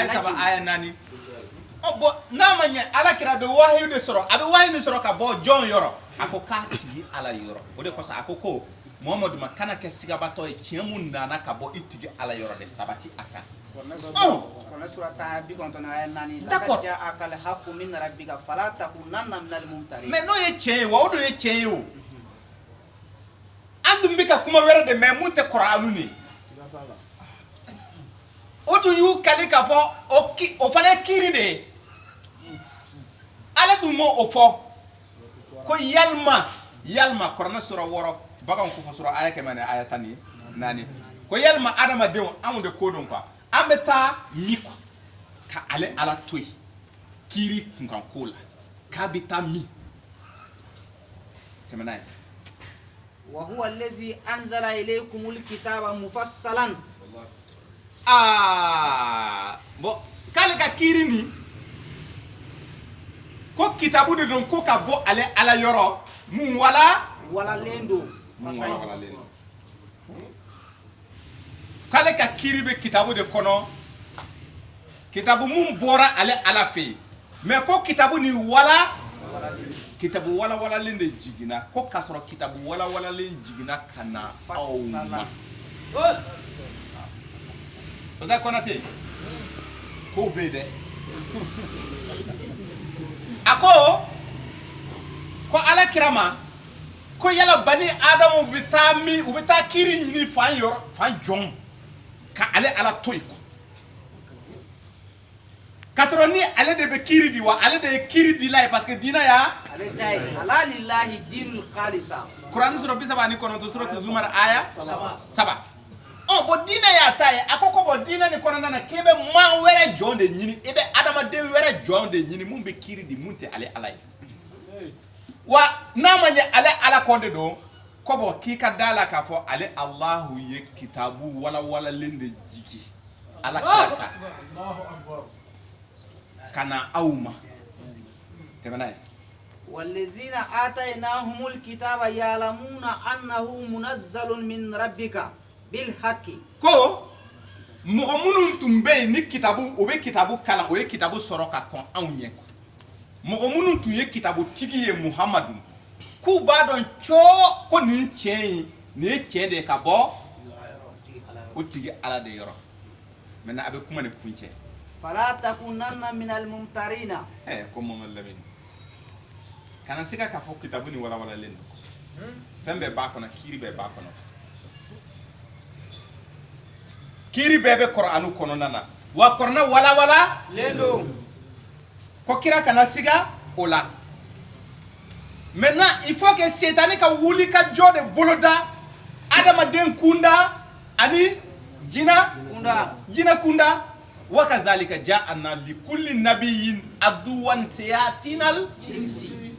saba aya nani o bo n'a ma ɲɛ ala kira bɛ wahyu de sɔrɔ a bɛ wahyu de sɔrɔ ka bɔ jɔn yɔrɔ a ko k'a tigi ala yɔrɔ o de kosɔn a ko Muhammadu ma kana kɛ sigabatɔ ye tiɲɛ mun nana ka bɔ i tigi ala yɔrɔ de sabati a kan mais n'o ye tiɲɛ ye wa o dun ye tiɲɛ ye o an dun bɛ ka kuma wɛrɛ de mɛ mun tɛ Kur'anu ni o dun y'u kali k'a fɔ o fana ye kiiri de ye ala dun m'o fɔ ko yalima Kuranɛ sura 6 baganw ko fɔ sura aya kɛmɛ ni aya 14 ko yalima adamadenw anw de ko don quoi an bɛ taa min quoi ka ale ala to yen kiiri kunkan ko la k'a bɛ taa min tɛmɛ n'a ye wa huwa allazi anzala ilaykumul kitaba mufassalan bon k'ale ka kiiri ni ko kitabu de don ko ka bɔ ale ala yɔrɔ mun walalen don k'ale ka kiiri bɛ kitabu de kɔnɔ kitabu mun bɔra ale ala fɛ yen mais ko kitabu ni kitabu walawalalen de jiginna ko k'a sɔrɔ kitabu walawalalen jiginna ka na aw ma Oza Konate ko bɛ yen dɛ a ko ala kira ma ko yala bani adamu bɛ taa min u bɛ taa kiiri ɲini fan jɔn ka ale ala to yen k'a sɔrɔ ni ale de bɛ kiiri di wa ale de ye kiiri di la ye parce que diinɛ y'a ale ta ye ala lillahi dinul khalisa Quran sura 39 suratul Zumar aya 7 bon diinɛ y'a ta ye a ko bon diinɛ ni kɔnɔna na k'e bɛ maa wɛrɛ jɔn de ɲini e bɛ adamaden wɛrɛ jɔn de ɲini mun bɛ kiiri di mun tɛ ale ala ye wa n'a ma ɲɛ ale ala kɔ de don ko bon k'i ka da la k'a fɔ ale Alahu ye kitabu walawalalen de jigi ala kira kan ka na aw ma tɛmɛ n'a ye wallazina atainahumul kitaba ya'lamuna annahu munazzalun min rabbika bil haqqi ko mɔgɔ minnu tun bɛ yen ni kitabu o bɛ kitabu kalan o ye kitabu sɔrɔ ka kɔn anw ɲɛ mɔgɔ minnu tun ye kitabu tigi ye Muhamadu k'u b'a dɔn coo ko nin tiɲɛ in nin ye tiɲɛ de ye ka bɔ o tigi ala de yɔrɔ maintenant a bɛ kuma ni kun cɛ fala takunanna minal mumtarina ko Mamadu Lamini kana se ka k'a fɔ kitabu ni walawalalen don fɛn bɛɛ b'a kɔnɔ kiiri bɛɛ b'a kɔnɔ kiiri bɛɛ bɛ Kur'anu kɔnɔna na wa Kur'an walawala lendo ko kira kana siga o la maintenant il faut que setani ka wuli ka jɔ de boloda adamaden kunda ani jina kunda wa kazalika ja'alna li kulli nabiyyin aduwan sayatinal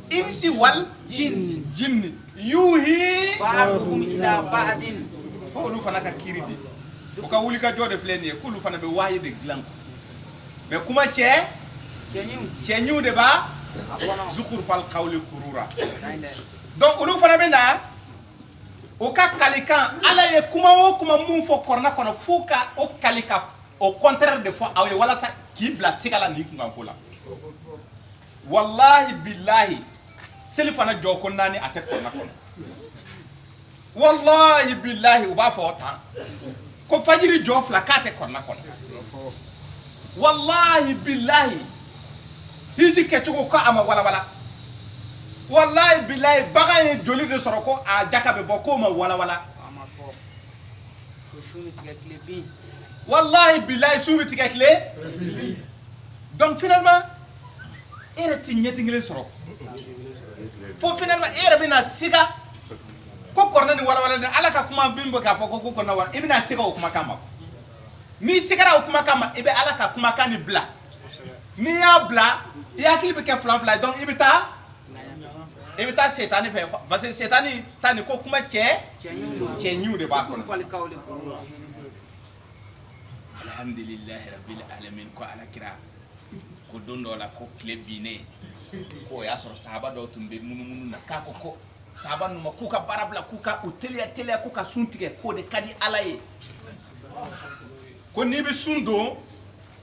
insi wal jinni yuhi ba'duhum ila ba'din fo olu fana ka kiiri de o ka wuli ka jɔ de filɛ nin ye k'olu fana bɛ wahyi de dilan mais kuma cɛɲiw de b'a zukur fal qawli kurura donc olu fana bɛ na o ka kalikan ala ye kuma o kuma mun fɔ kɔrɔna kɔnɔ f'u ka o kalika o contraire de fɔ aw ye walasa k'i bila siga la nin kunkan ko la wallahi billahi seli fana jɔ ko naani a tɛ kɔrɔna kɔnɔ wallahi billahi u b'a fɔ o tan ko fajiri jɔ fila k'a tɛ kɔrɔna kɔnɔ wallahi billahi hiji kɛcogo ko a ma walawala wallahi billahi bagan ye joli de sɔrɔ ko a jaka bɛ bɔ k'o ma walawala wallahi billahi sun bɛ tigɛ tile donc finalement e yɛrɛ ti ɲɛtin kelen sɔrɔ fo finalement e yɛrɛ bɛna siga ko kɔrɔna ni walawala ni ala ka kuma bin bɔ k'a fɔ ko kɔrɔna wala i bɛna siga o kumakan ma n'i sigara o kumakan ma i bɛ ala ka kumakan ni bila n'i y'a bila i hakili bɛ kɛ fila donc i bɛ taa setani fɛ parce que setani ta ni ko kuma cɛɲiw de b'a kɔnɔ alhamdulillahi rabbil alamin ko ala kira ko don dɔ la ko tile binnen ko o y'a sɔrɔ sahaba dɔw tun bɛ munumunu na k'a ko sahaba ninnu ma k'u ka baara bila k'u ka u teliya k'u ka sun tigɛ k'o de ka di ala ye ko n'i bɛ sun don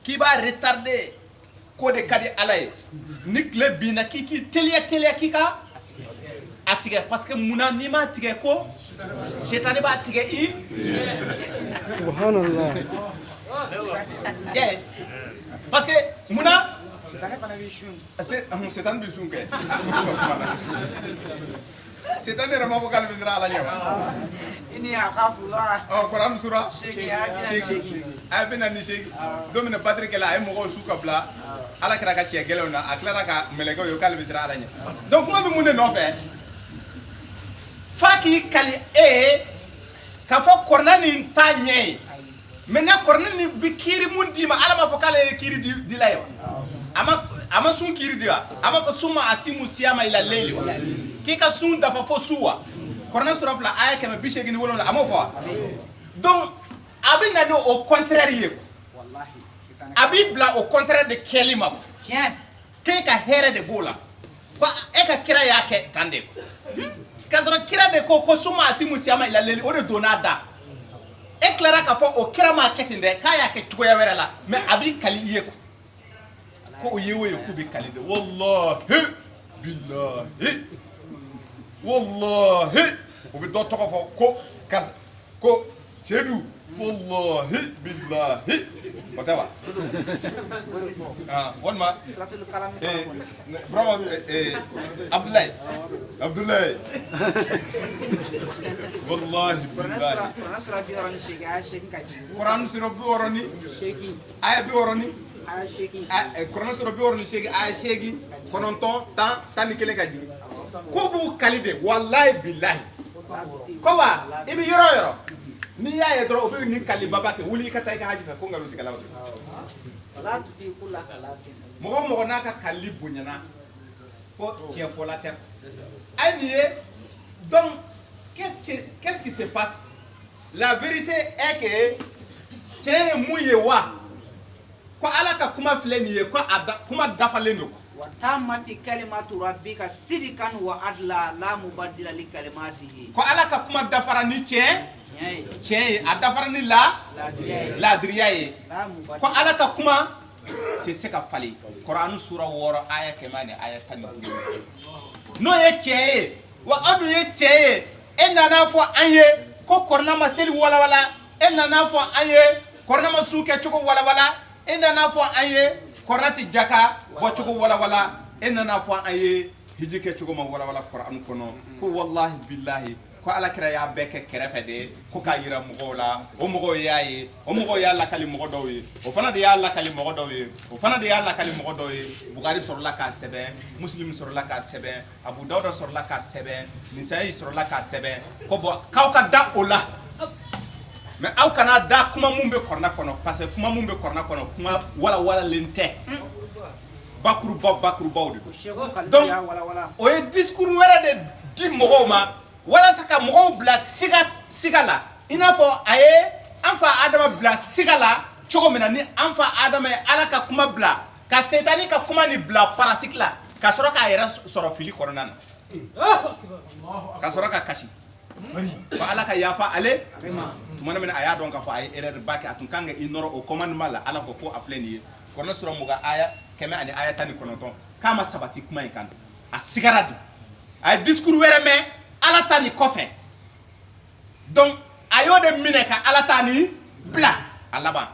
k'i b'a retarder k'o de ka di ala ye ni tile binna k'i teliya k'i ka a tigɛ parce que munna n'i m'a tigɛ ko setani b'a tigɛ i subhanallah parce que munna setani bɛ sun kɛ setani yɛrɛ ma fɔ k'ale bɛ siran ala ɲɛ wa ini akhafullah Quran sura sheki a bɛ na ni seki don min na batiri kɛla a ye mɔgɔw su ka bila ala kɛra ka cɛ gɛlɛnw na a tilara ka mɛlɛkɛw ye k'ale bɛ siran ala ɲɛ donc kuma bɛ mun de nɔfɛ fa k'i kali k'a fɔ kɔrɔna nin t'a ɲɛ ye maintenant kɔrɔna nin bi kiiri mun d'i ma ala m'a fɔ k'ale ye kiiri di la ye wa a ma sun kiiri di wa a ma fɔ summa atimu siyama ila leyli wa k'i ka sun dafa fo su wa kɔrɔna sura 2 aya 187 a m'o fɔ wa donc a bɛ na ni o contraire ye a b'i bila o contraire de kɛli ma k'e ka hɛrɛ de b'o la ko e ka kira y'a kɛ tan de k'a sɔrɔ kira de ko summa atimu siyama ila leyli o de donna da e tilara k'a fɔ o kira m'a kɛ ten dɛ k'a y'a kɛ cogoya wɛrɛ la mais a b'i kali i ye quoi ko o ye o ye k'u bɛ kali de wallahi billahi wallahi o bɛ dɔ tɔgɔ fɔ ko karisa ko sedu wallahi billahi o tɛ wa walima burama abdulayi wallahi billahi kuran sura 60 aya 60 kuran sura 60 aya 8 kɔnɔntɔn tan ni kelen ka jigin ko b'u kali de wallahi billahi ko wa i bɛ yɔrɔ o yɔrɔ n'i y'a ye dɔrɔn o bɛ nin kali baba kɛ wuli i ka taa i ka haji fɛ ko nkalon tigɛlaw de mɔgɔ o mɔgɔ n'a ka kali bonyana ko tiɲɛ fɔla tɛ a ye nin ye donc qu'est-ce qui se passe la vérité est que tiɲɛ ye mun ye wa ko ala ka kuma filɛ nin ye ko a kuma dafalen don watamati kalimatu rabbika sidqan wa adla la mubaddila li kalimatihi ko ala ka kuma dafara ni tiɲɛ ye a dafara ni laadiriya ye ko ala ka kuma tɛ se ka falen Kuranu sura 6 aya 100 ni aya 15 n'o ye tiɲɛ ye wa o dun ye tiɲɛ ye e nana fɔ an ye ko kɔrɔna ma seli walawala e nana fɔ an ye kɔrɔna ma su kɛ cogo walawala e nana fɔ an ye kɔrɔna ti jaka bɔ cogo walawala e nana fɔ an ye hiji kɛ cogo ma walawala Kuranu kɔnɔ ko wallahi billahi ko ala kira y'a bɛɛ kɛ kɛrɛfɛ de ko k'a yira mɔgɔw la o mɔgɔw y'a ye o mɔgɔw y'a lakali mɔgɔ dɔw ye o fana de y'a lakali mɔgɔ dɔw ye o fana de y'a lakali mɔgɔ dɔw ye Bukari sɔrɔla k'a sɛbɛn Muslim sɔrɔla k'a sɛbɛn Abu Dawuda sɔrɔla k'a sɛbɛn Nisa'i sɔrɔla k'a sɛbɛn ko bɔn k'aw ka da o la mais aw kana da kuma mun bɛ kɔrɔna kɔnɔ parce que kuma mun bɛ kɔrɔna kɔnɔ kuma walawalalen tɛ bakurubaw de don donc o ye discours wɛrɛ de di mɔgɔw ma walasa ka mɔgɔw bila siga la i n'a fɔ a ye an fa Adama bila siga la cogo min na ni an fa Adama ye ala ka kuma bila ka setani ka kuma ni bila pratique la ka sɔrɔ k'a yɛrɛ sɔrɔ fili kɔnɔna na ka sɔrɔ ka kasi ko ala ka yafa ale tuma min a y'a dɔn k'a fɔ a ye erreur ba kɛ a tun kan ka i nɔrɔ o commandement la ala ko a filɛ nin ye Kurana sura 20 aya 100 ani aya 19 k'a ma sabati kuma in kan a sigara dun a ye discours wɛrɛ mɛn ala ta ni kɔfɛ donc a y'o de minɛ ka ala ta ni bila a laban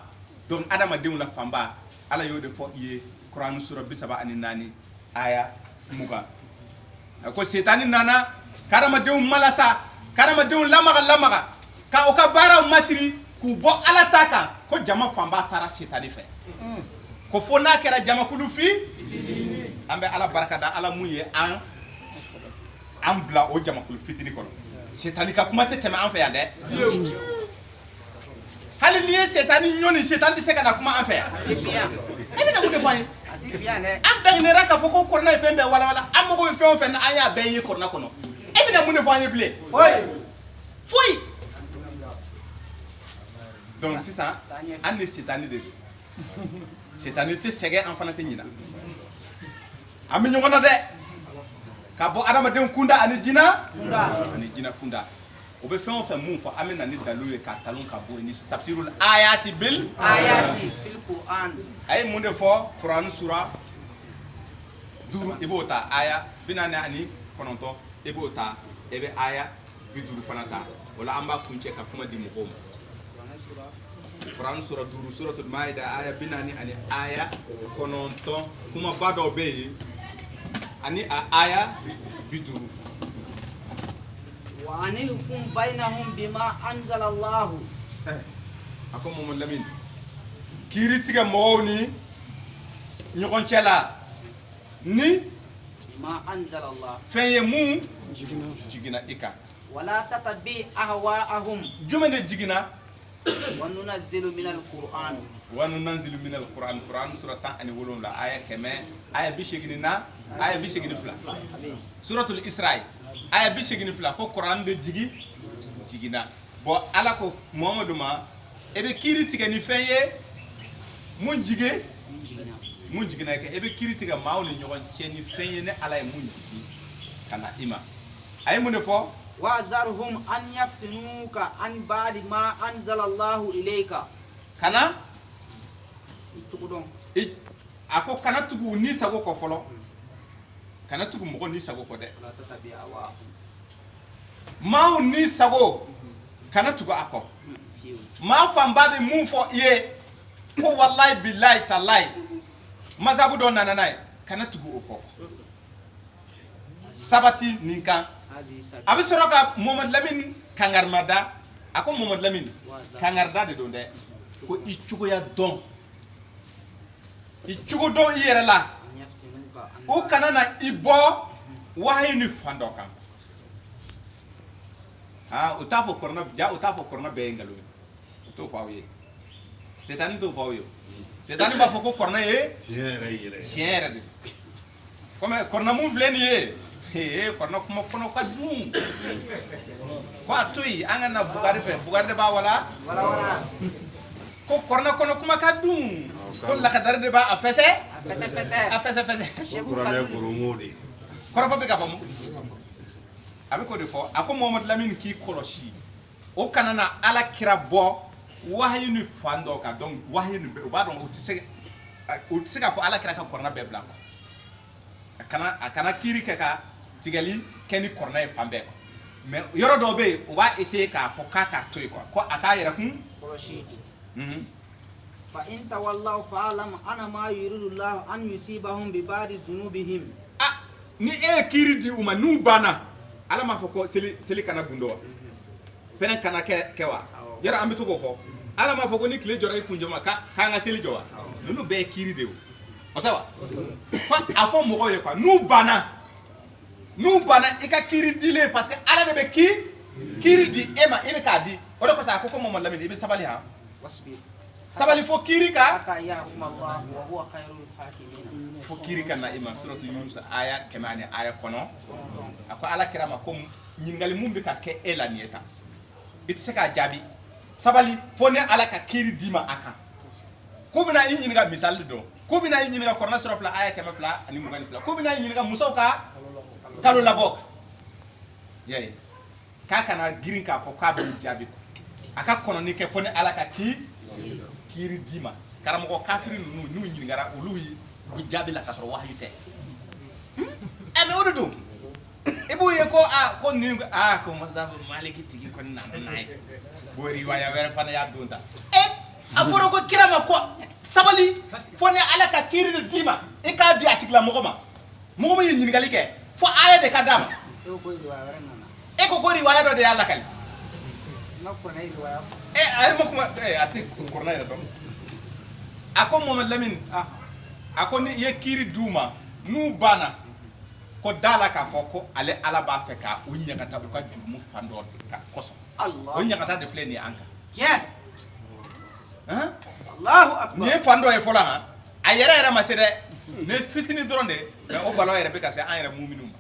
donc adamadenw la fanba ala y'o de fɔ i ye Kuranu sura 34 aya 20 a ko setani nana k'adamadenw malasa k'adamadenw lamaga ka o ka baaraw masiri k'u bɔ ala ta kan ko jama fanba taara setani fɛ ko fo n'a kɛra jamakulu an bɛ ala barika da ala mun ye an bila o jamakulu fitini kɔnɔ setani ka kuma tɛ tɛmɛ an fɛ yan dɛ hali n'i ye setani ɲɔni setani tɛ se ka na kuma an fɛ yan e bɛna mun de fɔ an ye an daginera k'a fɔ ko kɔrɔna ye fɛn bɛɛ walawala an mago bɛ fɛn o fɛn na an y'a bɛɛ ye kɔrɔna kɔnɔ e bɛna mun de fɔ an ye bilen foyi donc sisan an ni setani de don setani tɛ sɛgɛn an fana tɛ ɲina an bɛ ɲɔgɔn na dɛ ka bɔ adamadenw kunda ani jinɛ kunda o bɛ fɛn o fɛn mun fɔ an bɛ na ni dalilu ye k'a talon ka bɔ ni tafsirul ayati bil Qur'an a ye mun de fɔ Qur'an sura 5 i b'o ta aya 49 i b'o ta i bɛ aya 50 fana ta o la an b'a kuncɛ ka kuma di mɔgɔw ma Qur'an sura 5 suratul maida aya 40 ani aya 9 kuma ba dɔ bɛ yen ani a aya 50 wa anihkum bainahum bima anzala Allah a ko Mamadu Lamini kiiri tigɛ mɔgɔw ni ɲɔgɔn cɛ la ni bima anzala Allah fɛn ye mun jigina i kan wala tatabi ahwaahum jumɛn de jigina wa nunazzilu minal Qur'an Qur'an sura 17 aya 100 aya 82 aya 82 suratul Isra aya 82 ko Qur'an de jigina bon ala ko Muhammadu ma e be kiiri tigɛ ni fɛn ye mun jigina kɛ e be kiiri tigɛ maaw ni ɲɔgɔn cɛ ni fɛn ye ne ala ye mun jigi kana ima ay mun de fɔ wa'zarhum an yaftinuka an ba'di ma anzala Allah ilayka kana tugudon ako kana tugu ni sago ko fɔlɔ kana tugu mɔgɔ ni sago ko dɛ maaw ni sago kana tugu akɔ maa fanba bɛ mun fɔ i ye ko wallahi billahi tallahi masabu dɔ nana n'a ye kana tugu o kɔ sabati nin kan a bɛ sɔrɔ ka Mamadu Lamini kangarimada a ko Mamadu Lamini kangarida de don dɛ ko i cogoya dɔn i cogo dɔn i yɛrɛ la o kana na i bɔ wahayi ni fan dɔ kan o t'a fɔ kɔrɔna bɛɛ ye nkalon ye o t'o fɔ aw ye setani t'o fɔ aw ye setani b'a fɔ ko kɔrɔna ye tiɲɛ yɛrɛ de comme kɔrɔna mun filɛ nin ye kɔrɔna kuma kɔnɔ ka dun ko a to yen an ka na Bugari fɛ Bugari de b'a wala ko kɔrɔna kɔnɔ kuma ka dun ko lakadari de b'a fɛsɛ kɔrɔfɔ bɛ ka fɔ mun a bɛ k'o de fɔ a ko Mamadu Lamini k'i kɔlɔsi o kana na ala kira bɔ wahayi ni fan dɔ kan donc wahayi ni bɛɛ o b'a dɔn o tɛ se ka fɔ ala kira ka kɔrɔna bɛɛ bila kɔ a kana kiiri kɛ ka tigɛli kɛ ni kɔrɔna ye fan bɛɛ mais yɔrɔ dɔw bɛ yen o b'a essayer k'a fɔ k'a k'a to yen quoi ko a k'a yɛrɛ kun kɔlɔsi fa in tawallaw fa'lam ana ma yuridu Allah an yusibahum bi ba'di dhunubihim ni e ye kiiri di u ma n'u banna ala m'a fɔ ko seli kana gundo wa pɛnɛ kana kɛ wa yɔrɔ an bɛ to k'o fɔ ala m'a fɔ ko ni tile jɔra i kunjɛ ma k'an ka seli jɔ wa ninnu bɛɛ ye kiiri de ye o tɛ wa a fɔ mɔgɔw ye quoi n'u banna i ka kiiri dilen parce que ala de bɛ kiiri di e ma e bɛ k'a di o de kosɔn a ko Mamadu Lamini i bɛ sabali ha sabali fo kiiri ka fo kiiri ka na i ma suratu Yunus aya 100 ani aya 9 a ko ala kira ma ko ɲininkali mun bɛ ka kɛ e la nin ye tan i tɛ se k'a jaabi sabali fo ne ala ka kiiri d'i ma a kan ko bɛna i ɲininka misali dɔn ko bɛna i ɲininka kɔrɔna sura 2 aya 122 ani 22 ko bɛna i ɲininka musow ka kalo labɔ yaye k'a kana girin k'a fɔ k'a bɛ jaabi a ka kɔnɔni kɛ fo ne ala ka kiiri d'i ma karamɔgɔ kafiri ninnu n'u ɲininkara olu yi jaabi la ka sɔrɔ wahayi tɛ mais o de don i b'u ye ko nin ko masabu maliki tigi kɔni nana n'a ye o riwaya wɛrɛ fana y'a don ta a fɔra ko kira ma ko sabali fo ni ala ka kiiri de d'i ma i k'a di a tigilamɔgɔ ma mɔgɔ min ye ɲininkali kɛ fo aya de ka d'a ma e ko riwaya dɔ de y'a lakali ay mo kuma ati korna yɛrɛ dɔn a ko Mohamed Lamine a ko ni ye kiiri d'u ma n'u banna ko dala k'a fɔ ko ale ala b'a fɛ ka u ɲagata u ka jurumu fan dɔ ka kɔsɔn o ɲagata de filɛ nin ye an kan tiɲɛ Allahu akbar nin ye fan dɔ ye fɔlɔ han a yɛrɛ yɛrɛ ma se dɛ ne fitini dɔrɔn de mais o balaw yɛrɛ bɛ ka se an yɛrɛ muminun ma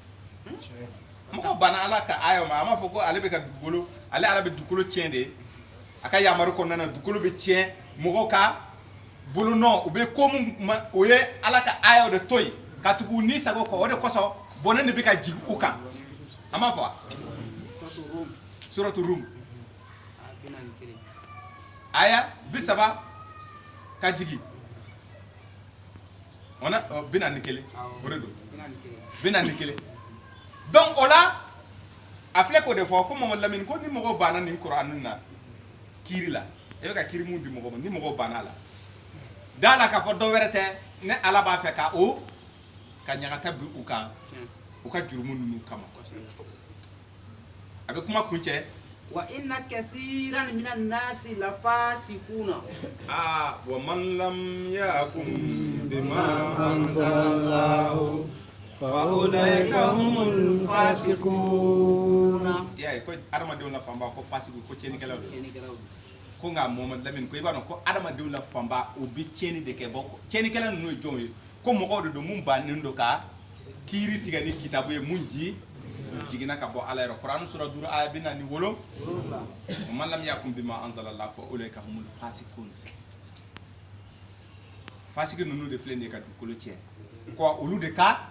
mɔgɔ banna ala ka aya ma a m'a fɔ ko ale bɛ ka dugukolo ale ala bɛ dugukolo tiɲɛ de a ka yamaru kɔnɔna na dugukolo bɛ tiɲɛ mɔgɔw ka bolo nɔ u bɛ ko mun o ye ala ka aya de to yen ka tugu ni sago kɔ o de kɔsɔn bɔnɛ de bɛ ka jigin u kan a m'a fɔ wa suratu rum aya 30 ka jigin on a 41 o de don 41 donc o la a filɛ k'o de fɔ ko Mohamed Lamine ko ni mɔgɔw banna nin Kur'ani na kiiri la e bɛ ka kiiri mun di mɔgɔw ma ni mɔgɔw banna la da la k'a fɔ dɔ wɛrɛ tɛ ne ala b'a fɛ ka o ka ɲagata bi u kan u ka jurumu ninnu kama a bɛ kuma kuncɛ wa inna kathiran minan nasi lafasikuna wa man lam yakum bima anzalallahu fa ulaika humul fasiquna ya ko adamadenw la fanba ko fasiku ko cɛnikɛlaw ko nka Mohamed Lamine ko i b'a dɔn ko adamadenw la fanba o bi cɛni de kɛ bɔ cɛnikɛla ninnu ye jɔnw ye ko mɔgɔw de don mun bannen don ka kiiri tigɛ ni kitabu ye mun jiginna ka bɔ ala yɛrɛ Kur'an sura 5 aya 47 man lam yakum bima anzalallahu fa ulaika humul fasiqun fasiki ninnu de filɛ nin ye ka dugukolo tiɲɛ ko olu de ka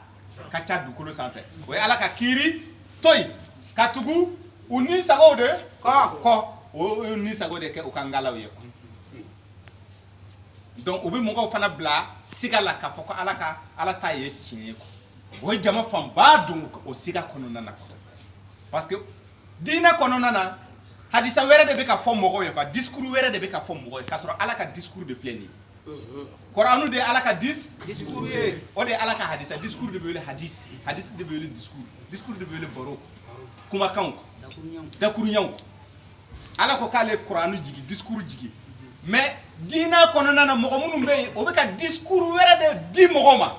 ca dugukolo sanfɛ o ye ala ka kiiri to yen ka tugu u ni sagaw de kɔ o ni sago de kɛ u ka ngalaw ye donc u bɛ mɔgɔw fana bila siga la k'a fɔ ko ala ta ye tiɲɛ ye o ye jama fanba don o siga kɔnɔna na parce que diinɛ kɔnɔna na hadisa wɛrɛ de bɛ ka fɔ mɔgɔw ye quoi discours wɛrɛ de bɛ ka fɔ mɔgɔw ye k'a sɔrɔ ala ka discours de filɛ nin ye Kur'anu de ye ala ka discours ye o de ye ala ka hadisa discours de bɛ wele hadisi de bɛ wele discours de bɛ wele baro kumakanw dakuruɲaw ala ko k'ale Kur'anu jigi discours jigi mais diinɛ kɔnɔna na mɔgɔ minnu bɛ yen o bɛ ka discours wɛrɛ de di mɔgɔw ma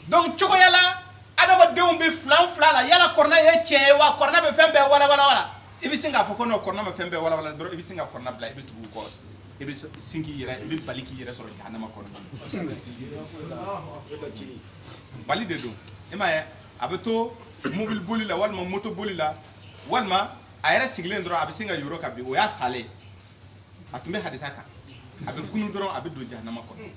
donc cogoya la adamadenw bɛ filan la yala kɔrɔna ye tiɲɛ ye wa kɔrɔna bɛ fɛn bɛɛ wala i bɛ sin k'a fɔ ko non kɔrɔna bɛ fɛn bɛɛ wala dɔrɔn i bɛ sin ka kɔrɔna bila i bɛ tugu kɔ i bɛ sin k'i yɛrɛ i bɛ bali k'i yɛrɛ sɔrɔ jahanama kɔnɔ bali de don e m'a ye a bɛ to mobili boli la walima moto boli la walima a yɛrɛ sigilen dɔrɔn a bɛ sin ka yɔrɔ ka bin o y'a salen a tun bɛ hadisa kan a bɛ kunu dɔrɔn a bɛ don jahanama kɔnɔ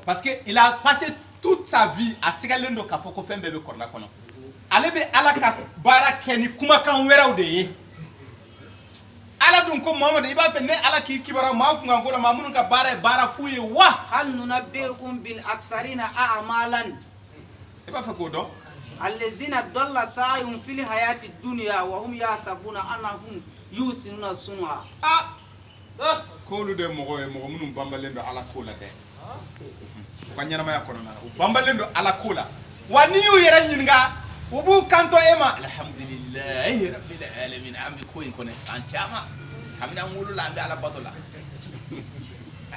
parce que il a passé toute sa vie a sigalen don k'a fɔ ko fɛn bɛɛ bɛ kɔrɔna kɔnɔ ale bɛ ala ka baara kɛ ni kumakan wɛrɛw de ye ala dun ko Muhamadu i b'a fɛ ne ala k'i kibara maa kunkan ko la maa minnu ka baara ye baara fu ye wa hal nunabbi'ukum bil aksarina a'malan i b'a fɛ k'o dɔn allazina dalla sa'yuhum fil hayati dunya wa hum yahsabuna annahum yusinuna sun'a k'olu de mɔgɔ ye mɔgɔ minnu banbalen don ala ko la dɛ u ka ɲɛnamaya kɔnɔna na u banbalen don ala ko la wa n'i y'u yɛrɛ ɲininka u b'u kanto e ma alhamdulilahi rabbil alamin an bɛ ko in kɔnɔ san caman kabini an wolola an bɛ ala bato la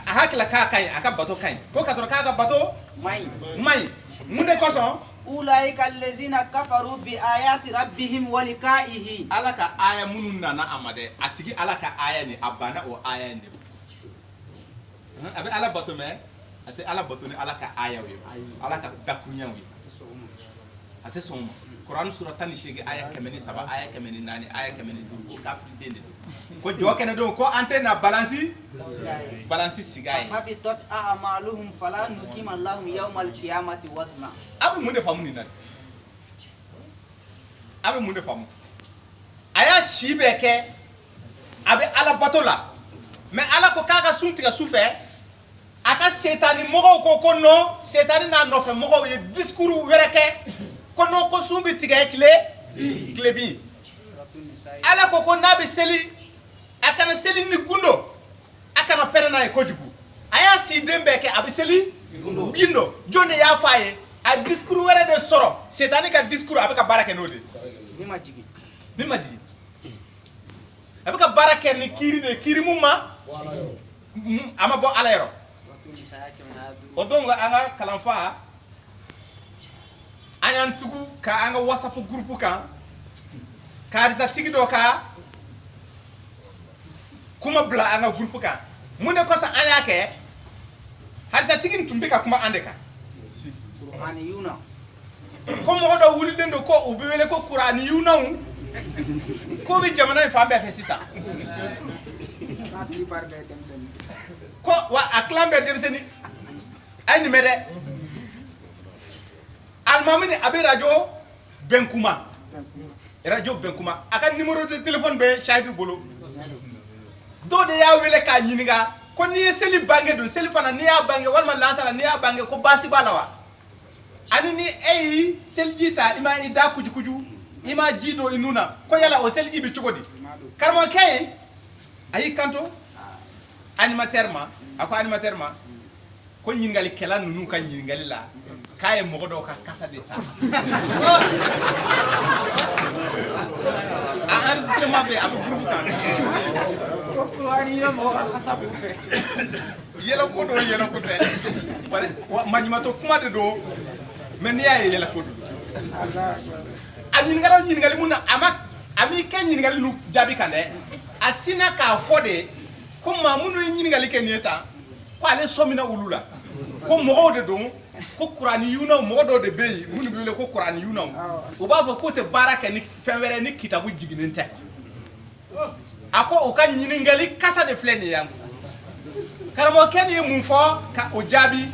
a hakili k'a ka ɲi a ka bato ka ɲi ko ka sɔrɔ k'a ka bato ma ɲi mun de kosɔn ulaika allazina kafaru bi ayati rabbihim wa liqa'ihi ala ka aya minnu nana a ma dɛ a tigi ala ka aya ni a banna o aya in de a bɛ ala bato mɛ a tɛ ala bato ni ala ka ayaw ye ala ka dakuruɲaw ye a tɛ sɔn o ma Kur'an sura 18 aya 103 aya 104 aya 105 ko kafiri den de don ko jɔ kɛnɛ don ko an tɛ na balansi siga ye habitat a'maluhum fala nuqima lahum yawmal qiyamati wazna a bɛ mun de faamu nin na a bɛ mun de faamu a y'a si bɛɛ kɛ a bɛ ala bato la mais ala ko k'a ka sun tigɛ su fɛ a ka setani mɔgɔw ko non setani n'a nɔfɛ mɔgɔw ye discours wɛrɛ kɛ ko non ko sun bɛ tigɛ tile bin ala ko n'a bɛ seli a kana seli ni gundo a kana pɛrɛn n'a ye kojugu a y'a si den bɛɛ kɛ a bɛ seli gundo jɔn de y'a fɔ a ye a discours wɛrɛ de sɔrɔ setani ka discours a bɛ ka baara kɛ n'o de min ma jigin a bɛ ka baara kɛ ni kiiri de kiiri mun ma a ma bɔ Ala yɔrɔ o donc an ka kalanfa an y'an tugu ka an ka WhatsApp groupe kan ka harisatigi dɔ ka kuma bila an ka groupe kan mun de kɔsɔn an y'a kɛ harisatigi nin tun bɛ ka kuma an de kan ko mɔgɔ dɔ wulilen don ko u bɛ wele ko kuraniyunaw ko bɛ jamana in fan bɛɛ fɛ sisan ko wa a kilan bɛɛ denmisɛnnin a ye nin mɛn dɛ alimami a bɛ radio Bɛnkuma a ka numéro de téléphone bɛ Saifu bolo dɔw de y'a wele k'a ɲininka ko n'i ye seli bange dun seli fana n'i y'a bange walima lansara n'i y'a bange ko baasi b'a la wa ani ni e y'i seliji ta i ma i da kujukuju i ma ji don i nun na ko yala o seliji bɛ cogo di karamɔgɔkɛ ye a y'i kanto animateur ma a ko animateur ma ko ɲininkalikɛla ninnu ka ɲininkali la k'a ye mɔgɔ dɔw ka kasa de ta a enregistrement bɛ a bɛ groupe kan yɛlɛko don yɛlɛko tɛ maɲumatɔ kuma de don mais n'i y'a ye yɛlɛko don a ɲininkala ɲininkali mun na a m'i kɛ ɲininkali nu jaabi kan dɛ a sinna k'a fɔ de ko maa minnu ye ɲininkali kɛ nin ye tan ko ale sɔmina olu la ko mɔgɔw de don ko kuraniyunaw mɔgɔ dɔw de bɛ yen minnu bɛ wele ko kuraniyunaw u b'a fɔ k'o tɛ baara kɛ ni fɛn wɛrɛ ni kitabu jiginnen tɛ a ko o ka ɲininkali kasa de filɛ nin yan karamɔgɔkɛ nin ye mun fɔ ka o jaabi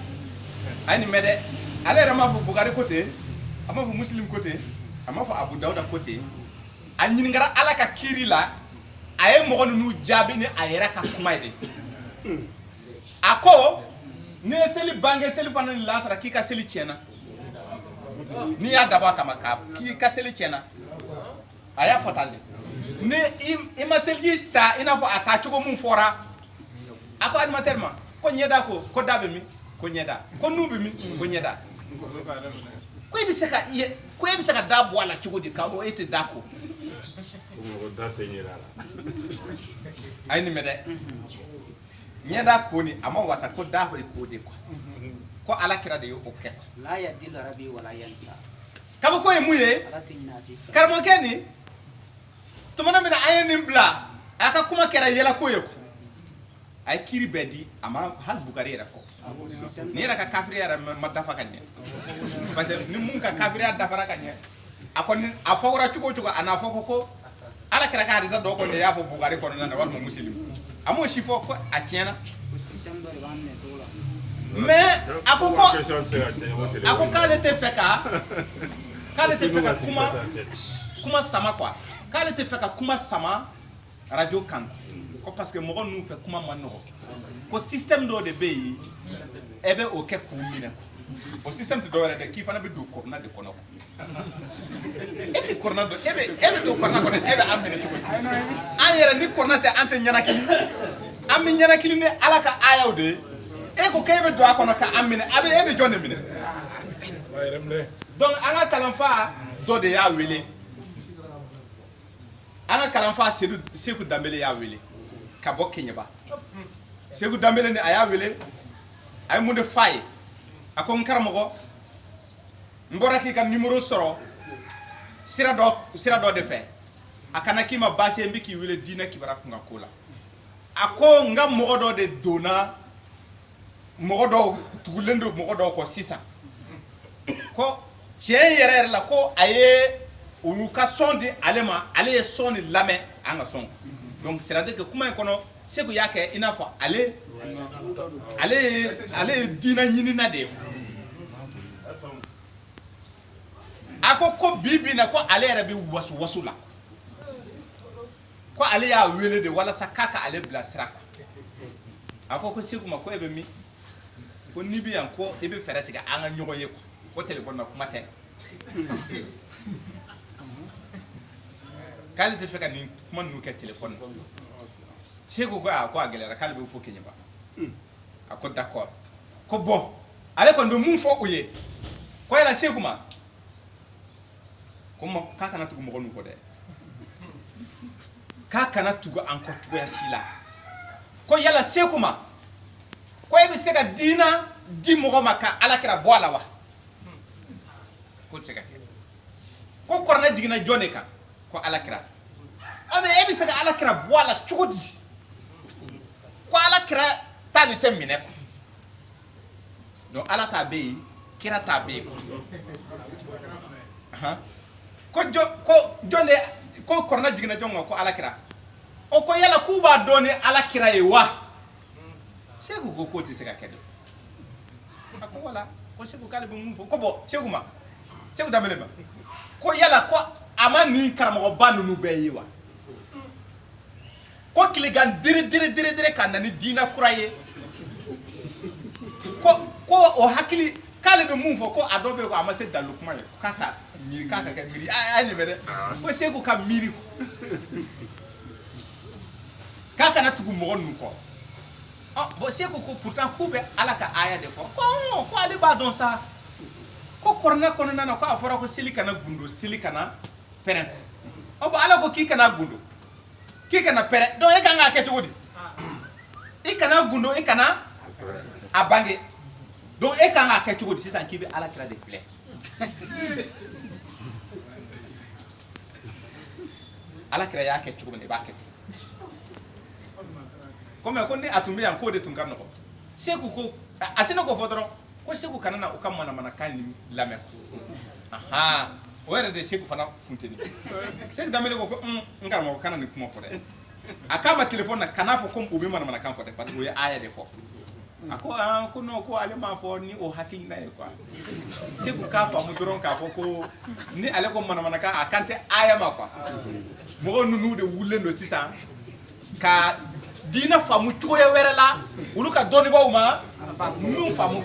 a ye nin mɛn dɛ ale yɛrɛ m'a fɔ Bukari ko ten a m'a fɔ Muslim ko ten a m'a fɔ Abu Dawuda ko ten a ɲininkara Ala ka kiiri la a ye mɔgɔ ninnu jaabi ni a yɛrɛ ka kuma ye de a ko n'i ye seli bange seli fana ni lansara k'i ka seli tiɲɛna n'i y'a dabɔ a kama k'i ka seli tiɲɛna a y'a fɔ tan de ni i ma seliji ta i n'a fɔ a tacogo mun fɔra a ko animateur ma ko ɲɛda ko da bɛ min ko ɲɛda ko nu bɛ min ko ɲɛda ko e bɛ se ka da bɔ a la cogo di k'a fɔ e tɛ da ko a ye nin mɛn dɛ ɲɛda ko ni a ma wasa ko da bɛ ko de quoi ko Ala kira de ye o kɛ kaba ko ye mun ye karamɔgɔkɛ nin tumana min na an ye nin bila a ka kuma kɛra yɛlɛko ye a ye kiiri bɛɛ di a ma hali Bukari yɛrɛ fɔ ni yɛrɛ ka kafiriya yɛrɛ ma dafa ka ɲɛ parce que ni mun ka kafiriya dafara ka ɲɛ a kɔni a fɔra cogo o cogo a n'a fɔ ko Ala kira ka hadisa dɔ kɔni y'a fɔ Bukari kɔnɔna na walima Muslim a m'o si fɔ ko a tiɲɛna mais a ko k'ale tɛ fɛ ka kuma sama quoi k'ale tɛ fɛ ka kuma sama radio kan ko parce que mɔgɔ ninnu fɛ kuma man nɔgɔ ko système dɔ de bɛ yen e bɛ o kɛ k'u minɛ o système tɛ dɔwɛrɛ dɛ k'i fana bɛ don kɔrɔna de kɔnɔ e tɛ kɔrɔna dɔn e bɛ don kɔrɔna kɔnɔ e bɛ an minɛ cogo di an yɛrɛ ni kɔrɔna tɛ an tɛ ɲɛnakili an bɛ ɲɛnakili ni Ala ka ayaw de ye e ko k'e bɛ don a kɔnɔ ka an minɛ e bɛ jɔn de minɛ donc an ka kalanfa dɔ de y'a wele an ka kalanfa Seku Danbele y'a wele ka bɔ Keɲeba Seku Danbele ni a y'a wele a ye mun de f'a ye a ko n karamɔgɔ n bɔra k'i ka numéro sɔrɔ sira dɔ de fɛ a kana k'i ma baasi ye n bɛ k'i wele diinɛ kibaruya kunkan ko la a ko n ka mɔgɔ dɔ de donna mɔgɔ dɔw tugulen don mɔgɔ dɔw kɔ sisan ko tiɲɛ yɛrɛ la ko a ye olu ka sɔn di ale ma ale ye sɔn ni lamɛn an ka sɔn donc c'est à dire que kuma in kɔnɔ Seku y'a kɛ i n'a fɔ ale ye diinɛ ɲinina de ye a ko bi na ko ale yɛrɛ bɛ wasu la ko ale y'a wele de walasa k'a ka ale bila sira kan a ko Seku ma ko e bɛ min ko n'i bɛ yan ko e bɛ fɛɛrɛ tigɛ an ka ɲɔgɔn ye ko téléphone na kuma tɛ k'ale tɛ fɛ ka nin kuma ninnu kɛ téléphone na Seku ko a gɛlɛyara k'ale bɛ fɔ Keɲeba a ko d'accord ko bon ale kɔni bɛ mun fɔ u ye ko yala Seku ma ko k'a kana tugu mɔgɔ ninnu kɔ dɛ k'a kana tugu an kɔ cogoya si la ko yala Seku ma ko e bɛ se ka diina di mɔgɔ ma ka Alakira bɔ a la wa ko tɛ se ka kɛ ko kɔrɔna jiginna jɔn de kan ko Alakira mais e bɛ se ka Alakira bɔ a la cogo di ko Alakira ta ni tɛ minɛ quoi donc Ala ta bɛ yen kira ta bɛ yen ko jɔn de ko kɔrɔna jiginna jɔn kan ko Alakira o ko yala k'u b'a dɔn ni Alakira ye wa Seku ko k'o tɛ se ka kɛ dɛ a ko wala ko Seku k'ale bɛ mun fɔ ko bɔn Seku ma Seku Danbele ma ko yala ko a ma nin karamɔgɔba ninnu bɛɛ ye wa ko tilegan dere ka na ni diina kura ye ko o hakili k'ale bɛ mun fɔ ko a dɔ bɛ yen ko a ma se dalu kuma ye k'a ka miiri k'a ka kɛ miiri a ye nin mɛn dɛ ko Seku ka miiri k'a kana tugu mɔgɔ ninnu kɔ bon Seku ko pourtant k'u bɛ Ala ka aya de fɔ ko ale b'a dɔn sa ko kɔrɔna kɔnɔna na ko a fɔra ko seli kana gundo seli kana pɛrɛn bon Ala ko k'i kana gundo k'i kana pɛrɛn donc e kan k'a kɛ cogo di i kana gundo i kana a bange donc e kan k'a kɛ cogo di sisan k'i bɛ Alakira de filɛ Alakira y'a kɛ cogo min i b'a kɛ ten comme ko ni a tun bɛ yan k'o de tun ka nɔgɔn Seku ko a sina k'o fɔ dɔrɔn ko Seku kana na u ka manamanakan ni lamɛn o yɛrɛ de Seku fana funteni Seku Danbele ko n karamɔgɔ kana nin kuma fɔ dɛ a k'a ma téléphone na kan'a fɔ ko u bɛ manamanakan fɔ dɛ parce que o ye aya de fɔ a ko ko non ko ale m'a fɔ ni o hakilina ye quoi Seku k'a faamu dɔrɔn k'a fɔ ko ni ale ko manamanakan a kan tɛ aya ma quoi mɔgɔ ninnu de wulilen don sisan ka diina faamu cogoya wɛrɛ la olu ka dɔnnibaaw ma min faamu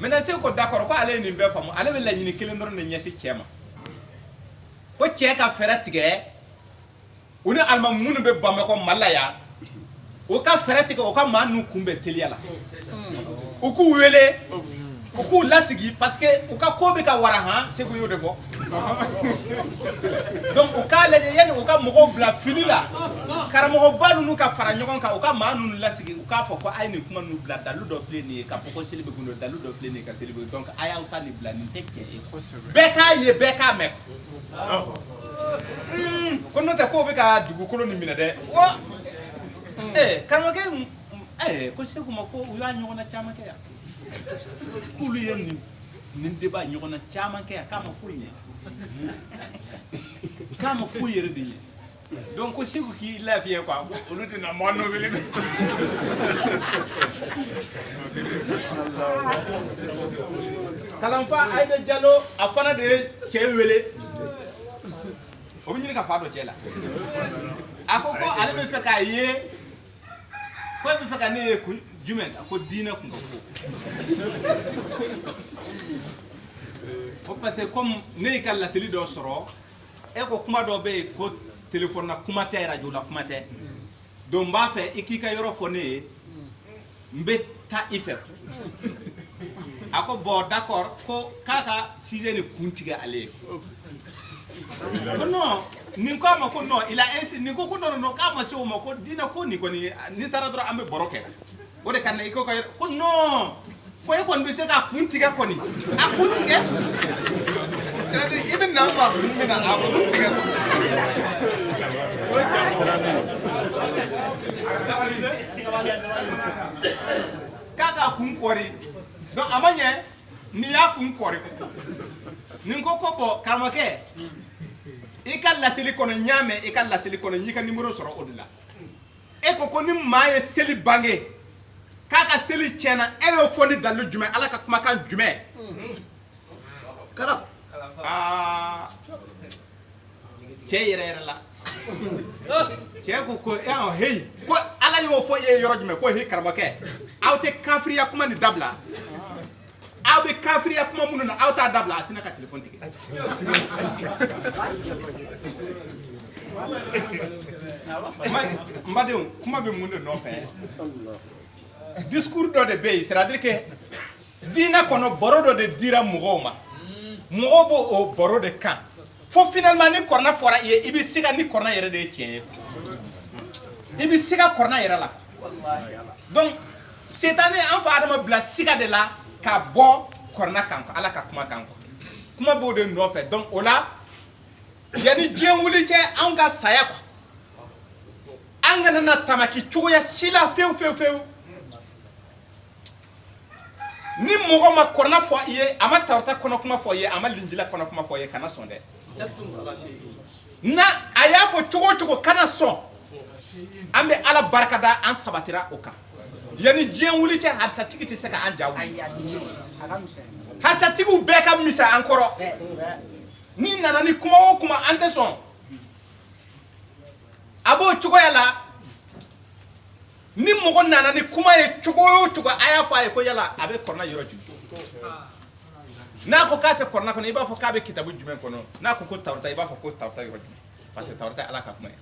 maintenant Seku ko d'accord ko ale ye nin bɛɛ faamu ale bɛ laɲini kelen dɔrɔn de ɲɛsin cɛ ma ko cɛ ka fɛɛrɛ tigɛ u ni alimami minnu bɛ Bamakɔ Mali la yan o ka fɛɛrɛ tigɛ o ka maa ninnu kunbɛn teliya la u k'u wele u k'u lasigi parce que u ka ko bɛ ka wara Seku y'o de fɔ donc u k'a lajɛ yanni u ka mɔgɔw bila fili la karamɔgɔba ninnu ka fara ɲɔgɔn kan u ka maa ninnu lasigi u k'a fɔ ko a ye nin kuma ninnu bila dalu dɔ filɛ nin ye k'a fɔ ko seli bɛ gundo dalu dɔ filɛ nin ye ka seli bɛ donc a y'aw ta nin bila nin tɛ tiɲɛ ye bɛɛ k'a ye bɛɛ k'a mɛn ko n'o tɛ k'o bɛ ka dugukolo nin minɛ dɛ karamɔgɔkɛ ko Seku ma ko u y'a ɲɔgɔnna caman kɛ yan k'olu ye nin débat ɲɔgɔnna caman kɛ yan k'a ma foyi ɲɛ k'a ma foyi yɛrɛ de ɲɛ donc ko Seku k'i lafiya quoi olu tɛna mɔgɔ n'o wele kalanfa Ayida Jalo a fana de ye cɛ wele o bɛ ɲini ka fa dɔ cɛ la a ko ale bɛ fɛ k'a ye ko e bɛ fɛ ka ne ye jumɛn ko diinɛ kun ka fo ko parce que comme ne y'i ka laseli dɔ sɔrɔ e ko kuma dɔ bɛ yen ko téléphone na kuma tɛ radio la kuma tɛ donc n b'a fɛ i k'i ka yɔrɔ fɔ ne ye n bɛ taa i fɛ a ko bon d'accord ko k'a ka sujet ni kun tigɛ ale ye ko non nin ko a ma ko non il a ainsi nin ko non k'a ma se o ma ko diinɛ ko nin kɔni ni taara dɔrɔn an bɛ baro kɛ o de ka na i ko ko non ko e kɔni bɛ se k'a kun tigɛ kɔni a kun tigɛ c'est-à-dire i bɛ na ma kun bɛ na a kun tigɛ k'a ka kun kɔri donc a ma ɲɛ n'i y'a kun kɔri nin ko bɔn karamɔgɔkɛ i ka laseli kɔnɔ n y'a mɛn i ka laseli kɔnɔ n y'i ka numéro sɔrɔ o de la e ko ni maa ye seli bange k'a ka seli tiɲɛna e y'o fɔ ni dalilu jumɛn Ala ka kumakan jumɛn cɛ yɛrɛ la cɛ ko heyi ko Ala y'o fɔ e ye yɔrɔ jumɛn ko heyi karamɔgɔkɛ aw tɛ kafiriya kuma ni dabila aw bɛ kafiriya kuma minnu na aw t'a dabila a sina ka téléphone tigɛ n badenw kuma bɛ mun de nɔfɛ discours dɔ de bɛ yen c'est-à-dire que diinɛ kɔnɔ baro dɔ de dira mɔgɔw ma mɔgɔw b'o baro de kan fo finalement ni korna fora ye ibi siga ni korna yere de tiɲɛ ibi siga korna yere la donc setane an fa adama bila siga de la ka bɔ korna kan ala ka kuma kan kuma b'o de nɔfɛ donc o la yani diɲɛ wuli cɛ an ka saya quoi an kana na tamaki cogoya si la fewu fewu fewu ni mɔgɔ ma korna fɔ i ye a ma tawrata kɔnɔ kuma fɔ i ye a ma linjila kɔnɔ kuma fɔ i ye kana sɔn dɛ na a y'a fɔ cogo o cogo kana sɔn an bɛ ala barika da an sabatira o kan yani diɲɛ wuli cɛ hadisatigi tɛ se ka an jaw hadisatigiw bɛɛ ka misɛn an kɔrɔ ni nana ni kuma o kuma an tɛ sɔn a b'o cogoya la ni mɔgɔ nana ni kuma ye cogo o cogo a y'a fɔ a ye ko yala a bɛ kɔrɔna yɔrɔ jumɛn n'a ko k'a tɛ kɔrɔna kɔnɔ i b'a fɔ k'a bɛ kitabu jumɛn kɔnɔ n'a ko tawrata i b'a fɔ ko tawrata yɔrɔ jumɛn parce que tawrata ala ka kuma ye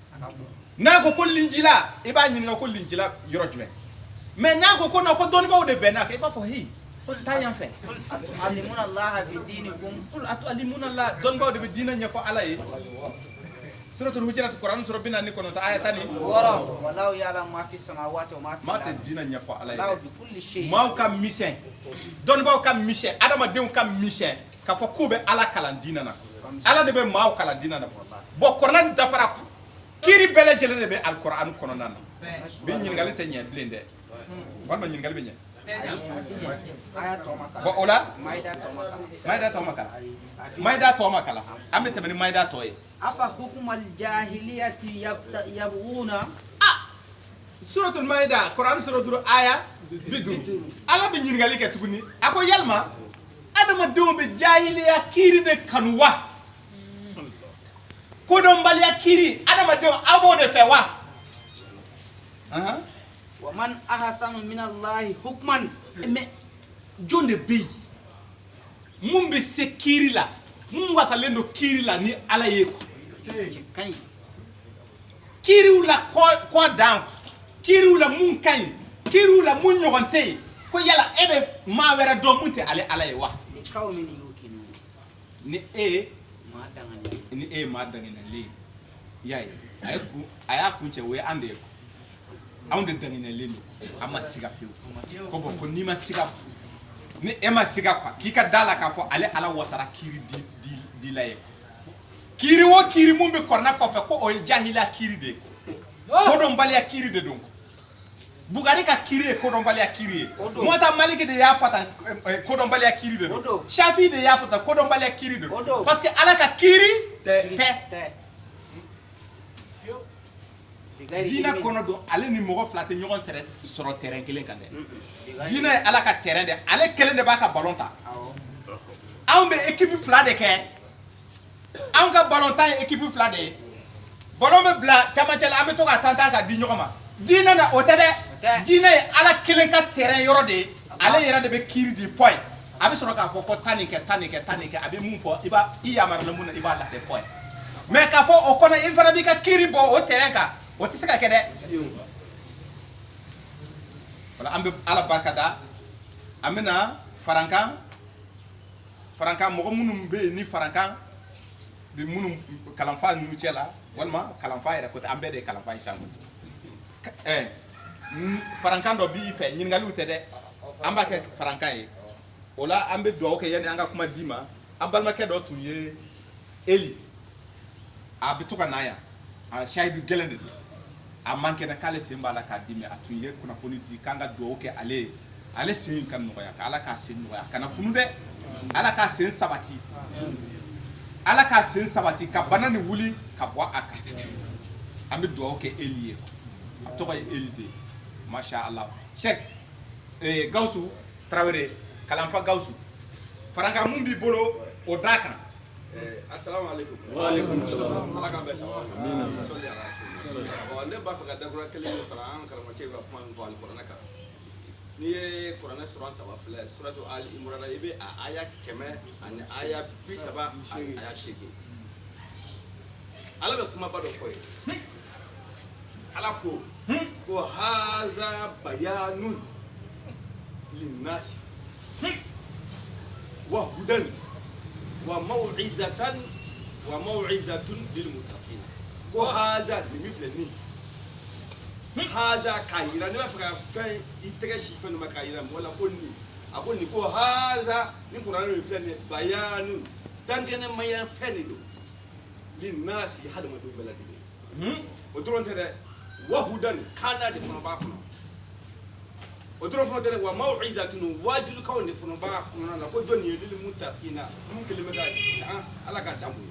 n'a ko linjila i b'a ɲininka ko linjila yɔrɔ jumɛn mais n'a ko non ko dɔnnibaw de bɛnn'a kan i b'a fɔ hi taa yan fɛ alimuna Allah bi dinikum alimuna Allah dɔnnibaw de bɛ diinɛ ɲɛfɔ ala ye suratul hujurat Quran sura 49 ayat tani wallahu ya'lamu ma fi samawati wa ma fi ma tɛ diinɛ ɲɛfɔ ala ye Allahu bi kulli shay maaw ka misɛn dɔnnibaw ka misɛn adamadenw ka misɛn k'a fɔ k'u bɛ ala kalan diinɛ na ala de bɛ maaw kalan diinɛ na bon Quran ni dafara kiiri bɛɛ lajɛlen de bɛ alquran kɔnɔna na bi ɲininkali tɛ ɲɛ bilen dɛ walima ɲininkali bɛ ɲɛ bon o la mayida tɔ ma kalan an bɛ tɛmɛ ni mayida tɔ ye afa hukumal jahiliyati yabghuna suratul mayida Quran suratul aya 50 ala bɛ ɲininkali kɛ tuguni a ko yalima adamadenw bɛ jahiliya kiiri de kanu wa kodɔnbaliya kiiri adamadenw a b'o de fɛ wa wa man ahsanu min Allahi hukman mais jɔn de bɛ yen mun bɛ se kiiri la mun wasalen don kiiri la ni ala ye kaɲi kiiriw la kɔ dan kiiriw la mun ka ɲi kiiriw la mun ɲɔgɔn tɛ yen ko yala e bɛ maa wɛrɛ dɔn mun tɛ ale ala ye wa ni e ye maa danginɛlen y'a ye a y'a kun cɛ o ye an de ye anw de danginɛlen don an ma siga fewu ko bɔn ko n'i ma siga ni e ma siga quoi k'i ka da la k'a fɔ ale ala wasara kiiri di la ye kiiri o kiiri mun bɛ kɔrɔna kɔfɛ ko o ye jahiliya kiiri de ye kodɔnbaliya kiiri de don Bugari ka kiiri ye kodɔnbaliya kiiri ye Muwatta Maliki de y'a fata kodɔnbaliya kiiri de don Shafi de y'a fata kodɔnbaliya kiiri de don parce que ala ka kiiri tɛ diinɛ kɔnɔ don ale ni mɔgɔ fila tɛ ɲɔgɔn sɔrɔ terrain kelen kan dɛ diinɛ ye ala ka terrain de ale kelen de b'a ka ballon ta anw bɛ équipe fila de kɛ anw ka ballon tan ye équipe fila de ye ballon bɛ bila camancɛ la an bɛ to ka tan ka di ɲɔgɔn ma diinɛ na o tɛ dɛ diinɛ ye ala kelen ka terrain yɔrɔ de ye ale yɛrɛ de bɛ kiiri di point a bɛ sɔrɔ k'a fɔ ko taa nin kɛ taa nin kɛ taa nin kɛ a bɛ mun fɔ i yamaruyala mun na i b'a lase point mais k'a fɔ o kɔnɔ i fana b'i ka kiiri bɔ o terrain kan o tɛ se ka kɛ dɛ wala an bɛ ala barika da an bɛna farankan mɔgɔ minnu bɛ yen ni farankan bɛ minnu kalanfa ninnu cɛ la walima kalanfa yɛrɛ ko tɛ an bɛɛ de ye kalanfa ye sisan farankan dɔ b'i fɛ ɲininkaliw tɛ dɛ an b'a kɛ farankan ye o la an bɛ dugawu kɛ yanni an ka kuma d'i ma an balimakɛ dɔ tun ye Eli a bɛ to ka na yan a sahidu gɛlɛn de don a man kɛnɛ k'ale sen b'a la k'a di mɛ a tun ye kunnafoni di k'an ka dugawu kɛ ale ye ale sen ka nɔgɔya ka ala k'a sen nɔgɔya kana funu dɛ ala k'a sen sabati ala k'a sen sabati ka bana ni wuli ka bɔ a kan an bɛ dugawu kɛ Eli ye a tɔgɔ ye Eli de masha Allah Sheikh Gawusu Tarawele kalanfa Gawusu farankan mun b'i bolo o d'a kan assalamu alaikum wa alaikum assalam ala k'an bɛɛ saba amina bon ne b'a fɛ ka dakura kelen min fara an karamɔgɔcɛ ka kuma min fɔ alikuranɛ kan n'i ye kuranɛ sura 3 filɛ suratu Ali Imran i bɛ a aya 100 ani aya 30 ani aya 8 ala bɛ kumaba dɔ fɔ ye ala ko haza bayanun linnasi wa hudan wa maw'izatan wa maw'izatun lil muttaqin ko haza ni filani haza kayira ni ba faka fɛn I tɛgɛ si fɛn ma kayira wala ko ni a ko ni ko haza ni Qur'an ni filani bayanun dangene mayan fɛn ni do lin nasi hadama do baladi o dɔrɔn tɛ dɛ wahudan kana de fana b'a kɔnɔ o dɔrɔn fana tɛ dɛ wa maw'izatun wajilukaw de fana b'a kɔnɔ la ko jɔn ye lil muttaqina mun kelen bɛ ka ala ka damu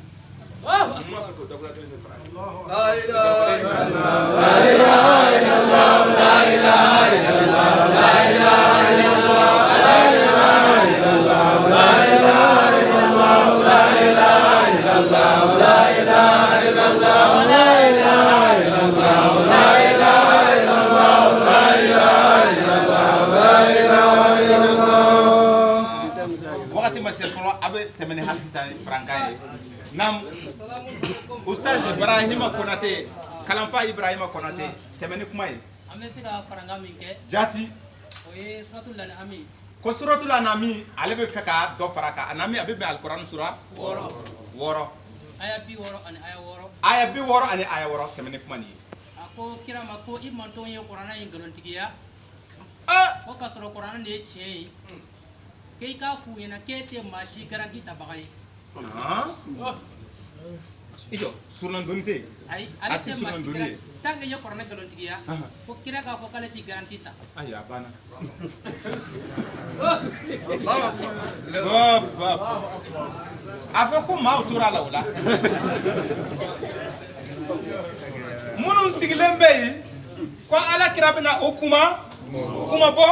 ما فكروا دبلة المفرد لا إله إلا الله لا إله إلا الله لا إله إلا الله لا إله إلا الله لا إله إلا الله لا إله إلا الله لا إله إلا الله لا إله إلا الله لا إله إلا الله لا إله إلا الله لا إله إلا الله لا إله إلا الله وقت ما سيكون أبي تمني هل سيسان فرانكاي نعم Ustaz Ibrahima Konate Kalamfa Ibrahima Konate temeni kuma ye ame se ka faranga min kɛ jati o ye suratul an'am ko suratul an'am ale be fɛ ka dɔ fara kan an'am a be bɛn alquran sura 6 aya 6 ani aya 6 aya 6 ani aya 6 temeni kuma ni a ko kira ma ko I manton ye qur'ana in galontigiya ko ka sɔrɔ qur'ana de ye tiɲɛ ye k'i k'a f'u ɲɛna k'e tɛ maa si garanti tabaga ye Ijo sunan donite ay ale tɛ maa si garanti tant que ye qur'ana galontigiya ko kira k'a fɔ k'ale tɛ garanti ta aya bana a fɔ ko maaw tora la o la minnu sigilen bɛ yen ko ala kira bɛna o kuma bɔ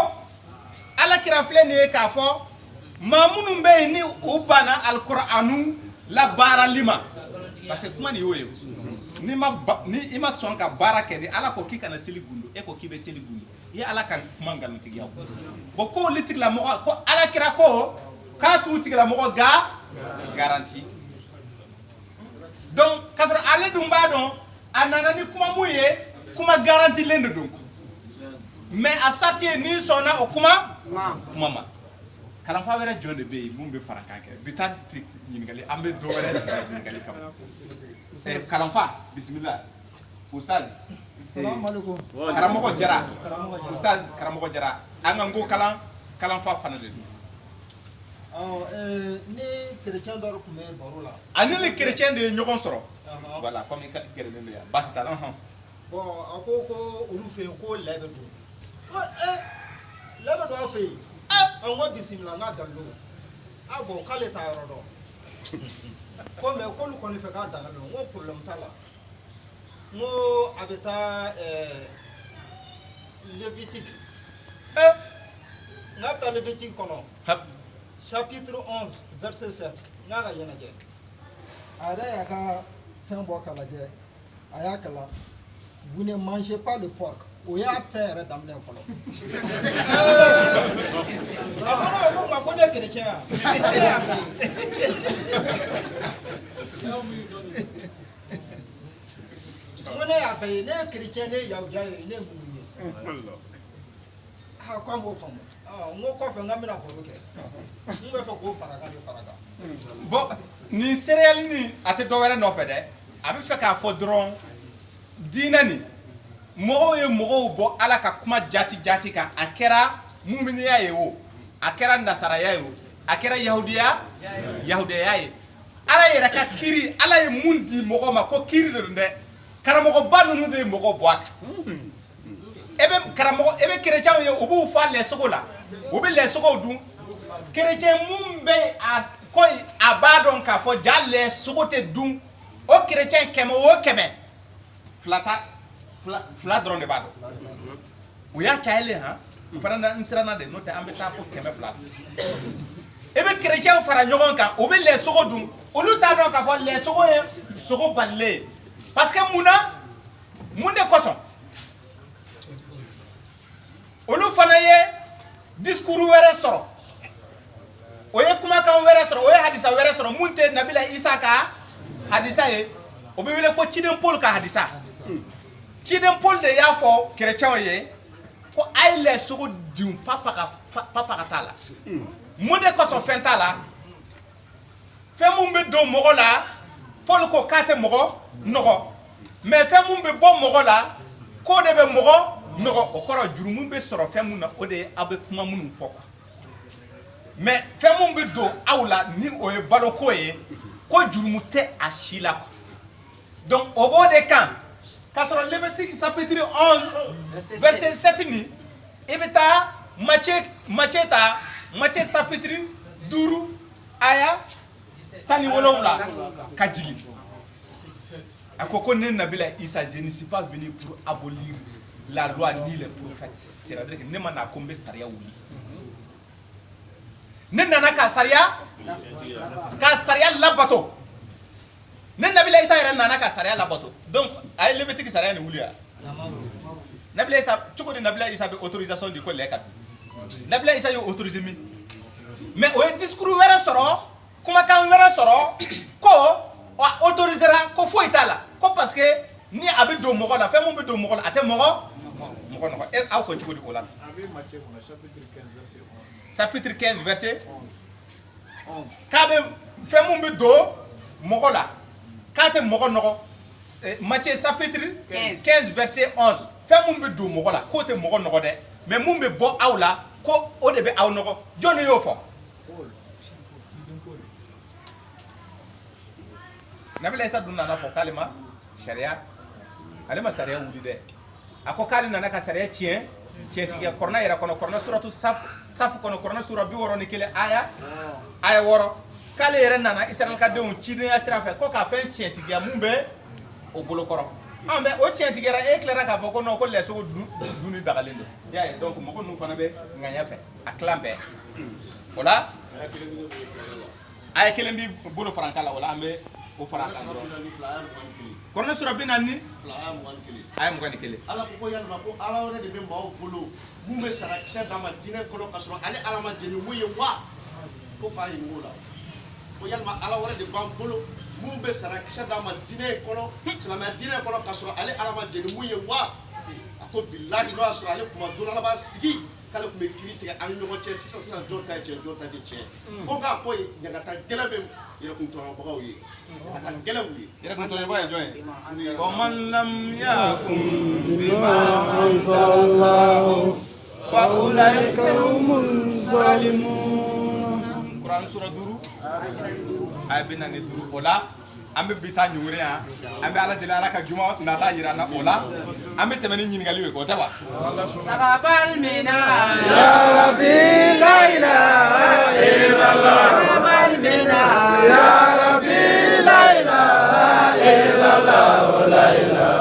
ala kira filɛ nin ye k'a fɔ maa minnu bɛ yen ni u banna alkur'anu la baarali ma parce que kuma nin y'o ye ni I ma sɔn ka baara kɛ ni ala ko k'i kana seli gundo e ko k'i bɛ seli gundo I ye ala ka kuma nkalontigiya bon ko olu tigilamɔgɔ ko ala kira ko k'a t'u tigilamɔgɔ garanti donc k'a sɔrɔ ale dun b'a dɔn a nana ni kuma mun ye kuma garantilen de don mais a sati ye n'i sɔnna o kuma ma kalanfa wɛrɛ jɔn de bɛ yen mun bɛ fara kan kɛ bi taa ti ɲininkali an bɛ dɔ wɛrɛ ɲininkali kama kalanfa bisimila ustaz karamɔgɔ jara ustaz karamɔgɔ jara an ka ngo kalanfa fana de don ni chrétien dɔ tun bɛ baro la ani ni chrétien de ye ɲɔgɔn sɔrɔ voilà comme I ka gɛrɛlen don yan baasi t'a la bon a ko olu fɛ yen ko lɛ bɛ don lɛ bɛ don aw fɛ yen an ko bisimila n'a dalu a bon k'ale t'a yɔrɔ dɔn ko mais k'olu kɔni fɛ k'a daga don n ko problème t'a la n ko a bɛ taa Lévitique n'a bɛ taa Lévitique kɔnɔ chapitre 11 verset 7 n k'a ka ɲɛnajɛ a yɛrɛ y'a ka fɛn bɔ k'a lajɛ a y'a kalan vous ne mangez pas le porc o y'a fɛn yɛrɛ daminɛ fɔlɔ a ko ne ko ne ye chrétien ko ne y'a bɛɛ ye ne ye chrétien ne ye yahudiya ye ne ye mugu ye ko an b'o faamu n ko kɔfɛ n ka bɛna baro kɛ n bɛ fɛ k'o fara kan de fara kan bon nin seereyali ni a tɛ dɔ wɛrɛ nɔfɛ dɛ a bɛ fɛ k'a fɔ dɔrɔn diinɛ nin mɔgɔw ye mɔgɔw bɔ ala ka kuma jati kan a kɛra muminiya ye o a kɛra nasaraya ye o a kɛra yahudiya ye ala yɛrɛ ka kiri ala ye mun di mɔgɔ ma ko kiri de don dɛ karamɔgɔba ninnu de ye mɔgɔ bɔ a kan e bɛ chrétienw ye u b'u fa lɛsogo la u bɛ lɛsogow dun chrétien mun bɛ ko a b'a dɔn k'a fɔ ja lɛsogo tɛ dun o chrétien 100 o 100 fila dɔrɔn de b'a dɔn u y'a cayalen u fana n siranna de n'o tɛ an bɛ taa fo 200 la e bɛ chrétienw fara ɲɔgɔn kan u bɛ lɛsogo dun olu t'a dɔn k'a fɔ lɛsogo ye sogo balilen ye parce que mun de kosɔn olu fana ye discours wɛrɛ sɔrɔ o ye kumakan wɛrɛ sɔrɔ o ye hadisa wɛrɛ sɔrɔ mun tɛ nabila isa ka hadisa ye o bɛ wele ko ciden Paul ka hadisa ciden Paul de y'a fɔ chrétienw ye ko a ye lɛsogo dun papa ka t'a la mun de kosɔn fɛn t'a la fɛn mun bɛ don mɔgɔ la Paul ko k'a tɛ mɔgɔ nɔgɔ mais fɛn mun bɛ bɔ mɔgɔ la k'o de bɛ mɔgɔ nɔgɔ o kɔrɔ jurumu bɛ sɔrɔ fɛn mun na o de ye aw bɛ kuma minnu fɔ quoi mais fɛn mun bɛ don aw la ni o ye baloko ye ko jurumu tɛ a si la quoi donc o b'o de kan k'a sɔrɔ Lévitique chapitre 11 verset 7 nin i bɛ taa Matthieu chapitre 5 aya 17 ka jigin a ko ko ne Nabila Isa je ne suis pas venu pour abolir la loi ni les prophètes c'est-à-dire que ne ma na ko n bɛ sariya wuli ne nana ka sariya labato ne Nabila Isa yɛrɛ nana ka sariya labato donc a ye Lévitique sariya nin wuli wa Nabila Isa cogo di Nabila Isa bɛ autorisation di ko lɛ ka dun Nabila Isa y'o autorisé min mais o ye discours wɛrɛ sɔrɔ kumakan wɛrɛ sɔrɔ ko a autorisera ko foyi t'a la ko parce que ni a bɛ don mɔgɔ la fɛn mun bɛ don mɔgɔ la a tɛ mɔgɔ nɔgɔ e aw ko cogo di o la chapitre 15 verset 11 k'a bɛ fɛn mun bɛ don mɔgɔ la k'a tɛ mɔgɔ nɔgɔ Matthieu chapitre 15 verset 11 fɛn mun bɛ don mɔgɔ la k'o tɛ mɔgɔ nɔgɔ dɛ mais mun bɛ bɔ aw la ko o de bɛ aw nɔgɔ jɔn de y'o fɔ Nabila Isa dun nana fɔ k'ale ma sariya ale ma sariya wuli dɛ a ko k'ale nana ka sariya tiɲɛtigiya kɔrɔna yɛrɛ kɔnɔ kɔrɔna suratu safu kɔnɔ kɔrɔna sura 61 aya 6 k'ale yɛrɛ nana Israël ka denw cidenya sira fɛ ko ka fɛn tiɲɛtigiya mun bɛ o bolo kɔrɔ an bɛ o tiɲɛtigiyara e tilara k'a fɔ ko non ko lɛsogo dunni dagalen don i y'a ye donc mɔgɔ ninnu fana bɛ ŋaɲa fɛ a tilan bɛɛ o la aya kelen b'i bolo fara n kan la o la an bɛ o fara a kan dɔrɔn kɔrɔna sura 42 aya 21 Ala ko yalima ko Ala wɛrɛ de bɛ maaw bolo mun bɛ sarakisɛ d'a ma diinɛ kɔnɔ ka sɔrɔ ale Ala ma jɛn ni mun ye wa ko k'a ɲininka o la ko yalima Ala wɛrɛ de b'an bolo mun bɛ sarakisɛ d'a ma diinɛ kɔnɔ silamɛya diinɛ kɔnɔ ka sɔrɔ ale Ala ma jɛn ni mun ye wa a ko bilahi n'o y'a sɔrɔ ale kuma don Ala b'a sigi k'ale tun bɛ kiiri tigɛ an ni ɲɔgɔn cɛ sisan jɔn ta ye tiɲɛ jɔn ta tɛ tiɲɛ ko nka ko ɲagata gɛlɛn bɛ yɛrɛkuntɔrɔbagaw ye ɲagata gɛlɛn u ye yɛrɛkuntɔrɔbaga ye jɔn ye ومن لم يحكم بما أنزل الله فأولئك هم الظالمون Quran sura 5 aya 45 o la an bɛ bi ta ɲuŋuri yan an bɛ Ala deli Ala ka juma nata yira an na o la an bɛ tɛmɛ ni ɲininkali ye o tɛ wa تقبل منا يا ربي لا إله إلا الله تقبل منا يا ربي لا إله إلا الله لا إله